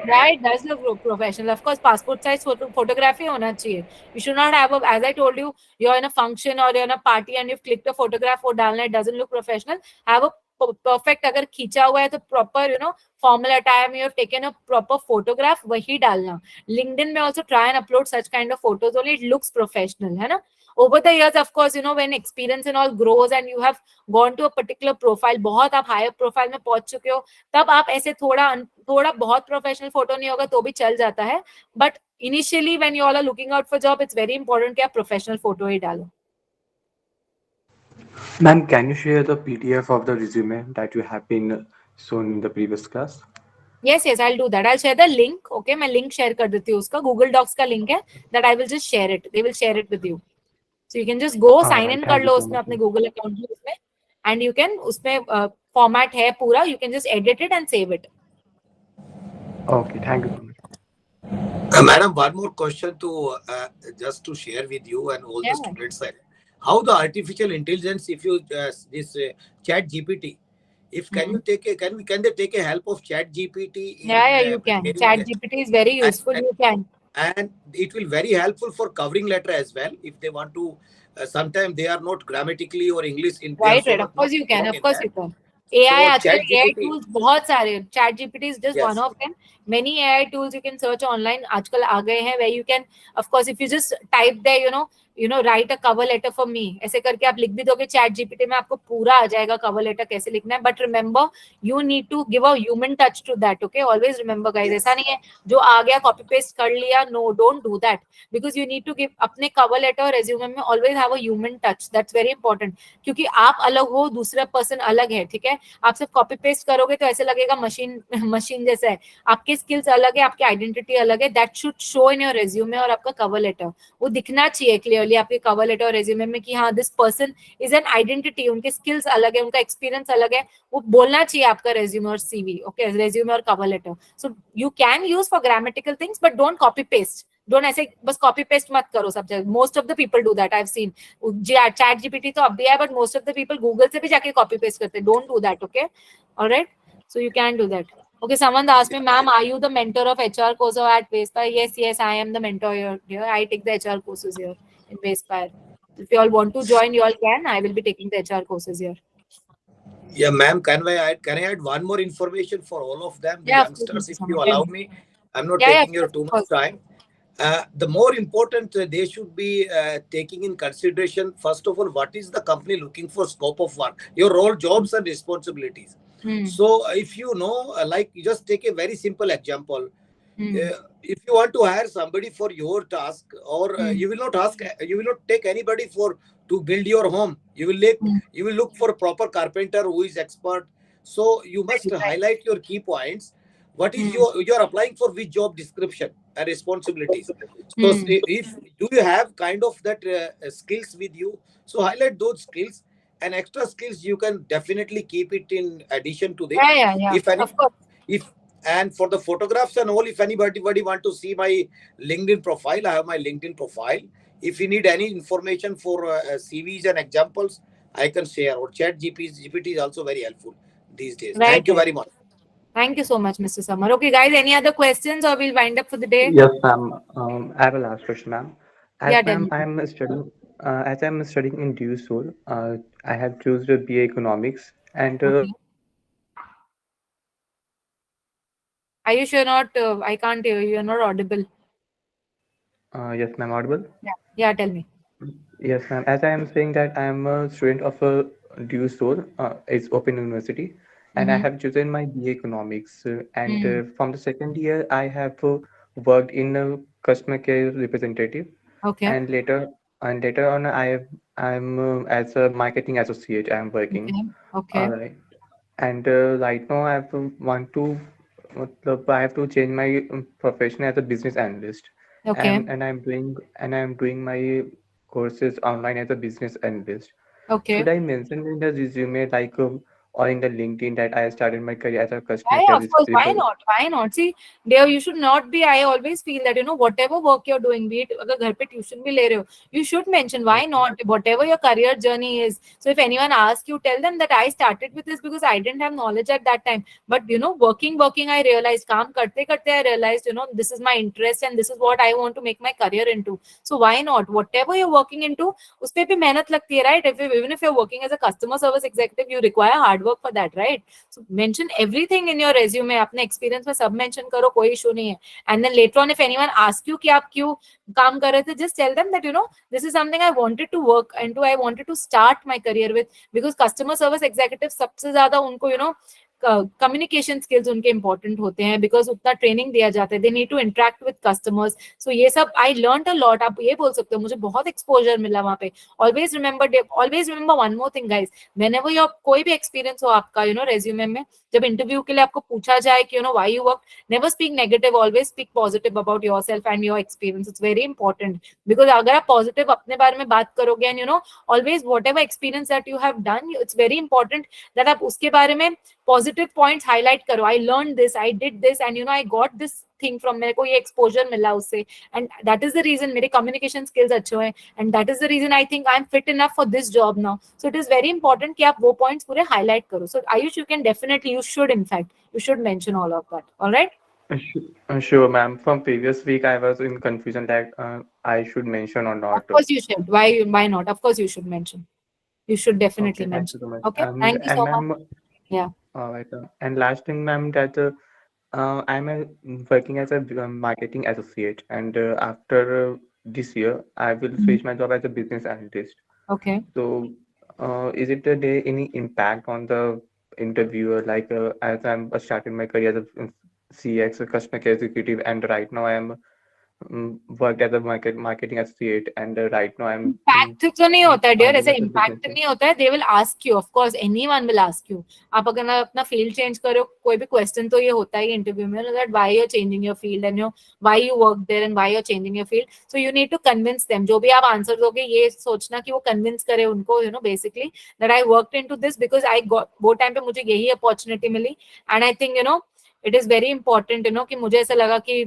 Right, does look professional. Of course, passport size photography hona chahiye. You should not have as I told you, you're in a function or you're in a party and you've clicked a photograph or dalna, it doesn't look professional. Have a perfect, agar खींचा हुआ है तो proper, formal attire में you have taken a proper photograph, वही डालना. LinkedIn में also try and upload such kind of photos only, it looks professional, है ना? Over the years, of course, when experience and all grows and you have gone to a particular profile, बहुत आप higher profile में पहुंच चुके हो, तब आप ऐसे थोड़ा बहुत professional photo नहीं होगा तो भी चल जाता है. But initially, when you all are looking out for job, it's very important कि आप professional photo ही डालो. Ma'am, can you share the PDF of the resume that you have been shown in the previous class? Yes, I'll do that. I'll share the link. Okay, मैं link share कर देती हूँ उसका. Google Docs का link है that I will just share it. They will share it with you. So you can just go sign in कर लो उसमें अपने Google account में उसमें, and you can उसमें format है पूरा. You can just edit it and save it. Okay, thank you so much. Madam, one more question to just to share with you and all the students. How the artificial intelligence, if you this Chat GPT, if can you take can they take a help of Chat GPT? Yeah, you can. Chat GPT is very useful. You can. And it will very helpful for covering letter as well if they want to. Sometimes they are not grammatically or English in right. Of course you can. Of course you can. AI, so AI tools बहुत सारे. Chat GPT is just one of them. Many AI tools you can search online. आजकल आ गए हैं where you can, of course, if you just type there, write a cover letter for me. ऐसे करके आप लिख भी दोगे Chat GPT में आपको पूरा आ जाएगा cover letter कैसे लिखना है. But remember, you need to give a human touch to that. Okay, always remember, guys. ऐसा नहीं है जो आ गया copy paste कर लिया. No, don't do that because you need to give अपने cover letter और resume में always have a human touch. That's very important. क्योंकि आप अलग हो, दूसरा person अलग है, ठीक है? आप सिर्फ कॉपी पेस्ट करोगे तो ऐसे लगेगा मशीन जैसा है. आपके स्किल्स अलग है, आपकी आइडेंटिटी अलग है, that should show in your resume और आपका कवर लेटर, वो दिखना चाहिए क्लियरली आपके कवर लेटर और रेज्यूमे में कि हाँ this person is an identity, उनके स्किल्स अलग है, उनका एक्सपीरियंस अलग है, वो बोलना चाहिए आपका रेज्यूमे और सीवी, ओके, रेज्यूमे और cover letter. So you can use for grammatical things but don't copy paste, don't ऐसे बस कॉपी पेस्ट मत करो सब जगह. Most of the people do that, I have seen. ChatGPT तो अब भी है but most of the people Google से भी जाके कॉपी पेस्ट करते हैं. Don't do that, okay, alright. So you can do that. Okay, someone asked me, ma'am, are you the mentor of HR course at Westpire? Yes, yes, I am the mentor here. I take the HR courses here in Westpire. If you all want to join, you all can. I will be taking the HR courses here. Yeah, ma'am, can I add one more information for all of them, the Yeah, youngsters, if you allow me? I'm not yeah, taking your too much time. The more important, they should be taking in consideration, first of all, what is the company looking for, scope of work, your role, jobs and responsibilities. So if you know, like, you just take a very simple example. If you want to hire somebody for your task, or you will not ask, you will not take anybody for to build your home. You will look for a proper carpenter who is expert. So you must highlight your key points. What is you are applying for, which job description and responsibilities. So if do you have kind of that skills with you, so highlight those skills, and extra skills you can definitely keep it in addition to them. Yeah, If any, of course. if and for the photographs and all, if anybody want to see my LinkedIn profile, I have my LinkedIn profile. If you need any information for CVs and examples, I can share, or chat GPT is also very helpful these days. Right, Thank you very much. Thank you so much, Mr. Samar. Okay, guys, any other questions or we'll wind up for the day? Yes, ma'am. I have a last question, ma'am. Yeah, As tell ma'am, me. as I'm studying in DU Seoul, I have chosen BA Economics, and Okay. Are you sure not? I can't hear you. You're not audible. yes, ma'am, audible. Yeah, tell me. Yes, ma'am. As I am saying that I am a student of a DU Seoul, it's Open University, and I have chosen my BA Economics. And from the second year, I have worked in a customer care representative, Okay. and later on, I'm as a marketing associate. I'm working. Okay. All right. And right now, I have to want to, I have to change my profession as a business analyst, Okay. and I'm doing my courses online as a business analyst. Okay. Should I mention in the resume, like, or in the LinkedIn, that I started my career as a customer Yeah, care of course. Why representative? not? Why not? See, there you should not be. I always feel that, whatever work you're doing, be it अगर घर पे tuition भी ले रहे हो, you should mention. Why not? Whatever your career journey is. So if anyone asks you, tell them that I started with this because I didn't have knowledge at that time. But working, I realized, काम करते करते I realized, this is my interest and this is what I want to make my career into. So why not? Whatever you're working into, उस पे भी मेहनत लगती है, right? Even if you're working as a customer service executive, you require hard work for that, right? So mention everything in your resume. अपने experience में सब mention करो, कोई issue नहीं है. And then later on, if anyone asks you कि आप क्यों काम कर रहे थे, just tell them that this is something I wanted to work into. I wanted to start my career with, because customer service executive सबसे ज़्यादा उनको कम्युनिकेशन स्किल्स उनके इंपॉर्टेंट होते हैं, बिकॉज उतना ट्रेनिंग दिया जाता है. They need to interact with customers. So ये सब आई लर्न अ लॉट. आप ये बोल सकते हो मुझे बहुत एक्सपोजर मिला वहां पे. Always remember one more thing guys, whenever your कोई भी एक्सपीरियंस हो आपका रेज्यूमे में, जब इंटरव्यू के लिए आपको पूछा जाए कि why you work, never speak negative, always speak positive about yourself and your experience. It's very important, because अगर आप पॉजिटिव अपने बारे में बात करोगे and always what ever experience that you have done, it's very important that आप उसके बारे में पॉजिटिव पॉइंट्स हाईलाइट करो. I learn this, I did this and I got this thing from, मेरे को ये एक्सपोजर मिला उससे, and that is the reason मेरे कम्युनिकेशन स्किल्स अच्छे हैं, and that is the reason I think I am fit enough for this job now. So it is very important कि आप वो पॉइंट्स पूरे हाईलाइट करो. So Ayush, you can definitely, you should in fact, you should mention all of that. All right? Sure, ma'am. From previous week, I was in confusion that I should mention or Of not. course you should. Why not? Of course you should mention. You should definitely Okay, thank you mention. so much. Okay? Thank you And so much. ma'am, Yeah. all right. And last thing, ma'am, that working as a marketing associate, and after this year, I will switch my job as a business analyst. Okay. So, is it there any impact on the interviewer? Like, as I'm starting my career as a CX, a customer care executive, and right now I am worked as a marketing associate, and right now I'm impact तो नहीं होता है dear, finding ऐसे myself impact business. नहीं होता है. They will ask you, of course anyone will ask you. आप अगर अपना फील्ड चेंज करो, कोई भी क्वेश्चन तो ये होता है इंटरव्यू में, that why you are changing your field and why you work there and why you are changing your field. So you need to convince them. जो भी आप आंसर दोगे ये सोचना कि वो कन्विंस करे उनको, basically that I worked into this because I got, वो टाइम पे मुझे यही अपॉर्चुनिटी मिली. And I think it is very important कि मुझे ऐसा लगा कि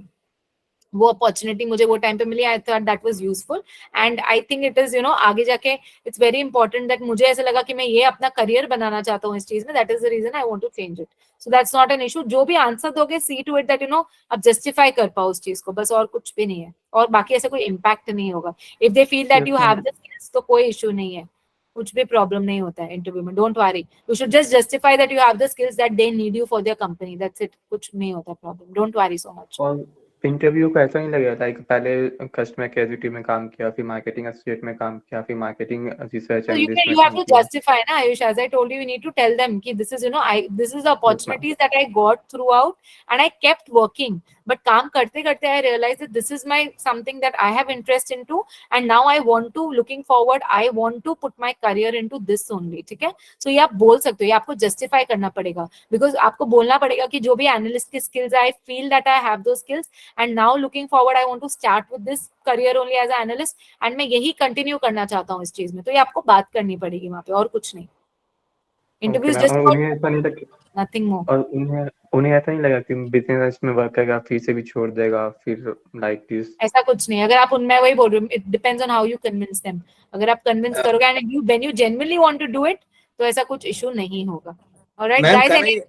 वो अपॉर्चुनिटी मुझे वो टाइम पे मिली. I thought that was useful and I think it is आगे जाके इट्स वेरी इंपॉर्टेंट दैट मुझे ऐसा लगा कि मैं ये अपना करियर बनाना चाहता हूँ इस चीज में. That is the reason I want to change it. So that's not an issue. जो भी आंसर दोगे, सी टू इट दैट आप जस्टिफाई कर पाओ उस चीज को, बस और कुछ भी नहीं है. और बाकी ऐसा कोई इम्पैक्ट नहीं होगा. If they feel that Yes, you have the skills तो कोई इशू नहीं है, कुछ भी प्रॉब्लम नहीं होता है इंटरव्यू में. Don't worry, you should just justify that you have the skills that they need you for their company. That's it. कुछ नहीं होता problem. Don't worry so much. और इंटरव्यू को ऐसा नहीं लगेगा लाइक पहले कस्टमर केयर एक्जिक्यूटिव में काम किया, फिर मार्केटिंग एसोसिएट में काम किया, फिर मार्केटिंग रिसर्च So एनालिस्ट में you have काम to किया. justify, na Ayush. As I told you, you need to tell them कि this is this is the Yes, ma'am. opportunities that I got throughout, and I kept working. But काम करते करते I realized that this is my something that I have interest into, and now I want to, looking forward, I want to put my career into this only. ठीक है? So ये आप बोल सकते हो, ये आपको justify करना पड़ेगा, because आपको बोलना पड़ेगा कि जो भी analyst के skills I feel that I have those skills, and now looking forward I want to start with this career only as an analyst, and मैं यही कंटिन्यू करना चाहता हूँ इस चीज में. तो ये आपको बात करनी पड़ेगी वहां पे, और कुछ नहीं. Okay interviews ma'am. जस्ट और उन्हें ऐसा नहीं लगा, नथिंग मोर. और उन्हें उन्हें ऐसा नहीं लगा कि बिजनेस में वर्क करेगा फिर से भी छोड़ देगा, फिर लाइक दिस. ऐसा कुछ नहीं. अगर आप उनमें, वही बोल रही हूँ, it depends on how you convince them. अगर आप कन्विंस करोगे and you when you genuinely want to do it, तो ऐसा कुछ इशू नहीं होगा. Alright Ma'am, guys. can I?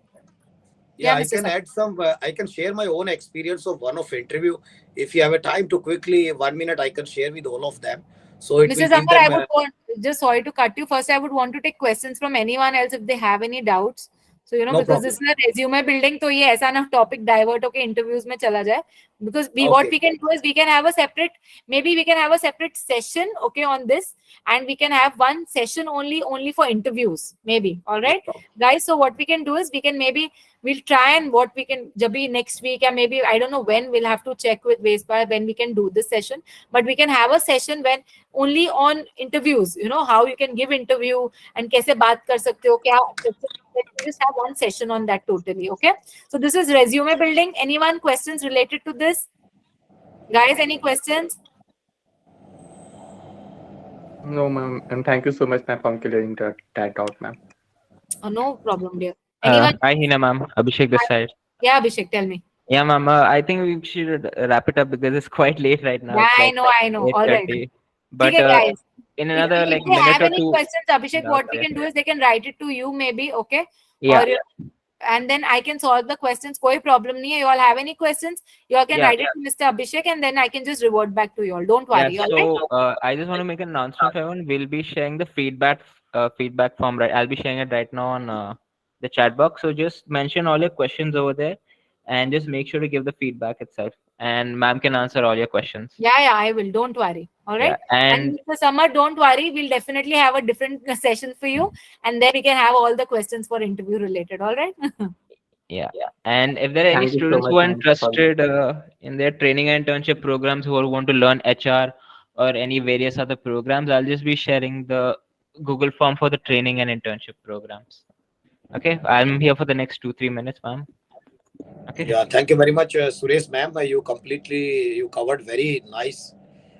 या Yeah, I mister can sir. add some. I can share my own experience of one of interview. If you have a time to quickly 1 minute, I can share with all of them. So it Mrs. will give Amar, I them. would want, just sorry to cut you. First, I would want to take questions from anyone else if they have any doubts. So, No because problem. this is a resume building, तो ये ऐसा ना topic divert होके interviews में चला जाए. Because what Okay. we can do is we can have a separate, maybe we can have a separate session, okay, on this, and we can have one session only for interviews, maybe. All No right, problem. guys. So what we can do is we can maybe we'll try and what we can, jabi next week, or maybe I don't know when, we'll have to check with Vespa when we can do this session. But we can have a session when only on interviews, how you can give interview and कैसे बात कर सकते हो क्या. Let's just have one session on that totally. Okay, so this is resume building. Anyone questions related to this, guys? Any questions? No ma'am, and thank you so much ma'am for clearing that out ma'am. Oh, no problem, dear. Anyone? Hi, Heena ma'am. Abhishek this side. Yeah, Abhishek, tell me. Yeah, ma'am. I think we should wrap it up because it's quite late right now. Yeah, It's like I know. All right. 8:30. But Okay, guys. in another If like they minute have or any two. questions, Abhishek, what we can do is they can write it to you, maybe. Okay. Yeah. Or, and then I can solve the questions. कोई problem नहीं है. You all have any questions? You all can Yeah. write it to Mr. Abhishek, and then I can just revert back to you all. Don't worry. Yeah. All right? So I just want to make an announcement for everyone. We'll be sharing the feedback form. Right. I'll be sharing it right now on the chat box. So just mention all your questions over there, and just make sure to give the feedback itself. And ma'am can answer all your questions. Yeah, I will. Don't worry. All right. Yeah, And Mr. Summer, don't worry. We'll definitely have a different session for you, and then we can have all the questions for interview related. All right. Yeah. And if there are any Thank you so students much who are ma'am for interested in their training and internship programs, who want to learn HR or any various other programs, I'll just be sharing the Google form for the training and internship programs. Okay, I'm here for the next 2-3 minutes, ma'am. Okay. Yeah, thank you very much, Suresh ma'am. You covered very nice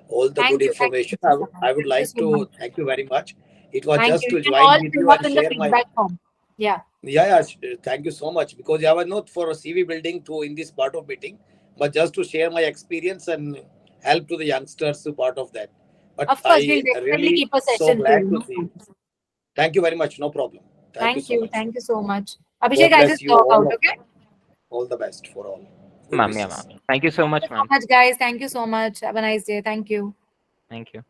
all the good information. I would like to thank you very much. It was just to You can join all with fill you up and in the share my. feedback form. Yeah. Yeah, thank you so much, because I was not for a CV building to in this part of meeting, but just to share my experience and help to the youngsters to part of that. But Of course, we'll I definitely really keep a so session for glad you. to No see you. problem. Thank you very much. No problem. Thank you so much. Thank you so much. God Abhishek, I bless just you log all. out, okay? All the best for all. Good Ma'am, yeah, wishes. ma'am. Thank you so much, Thank you so ma'am. much, guys. Thank you so much. Have a nice day. Thank you. Thank you.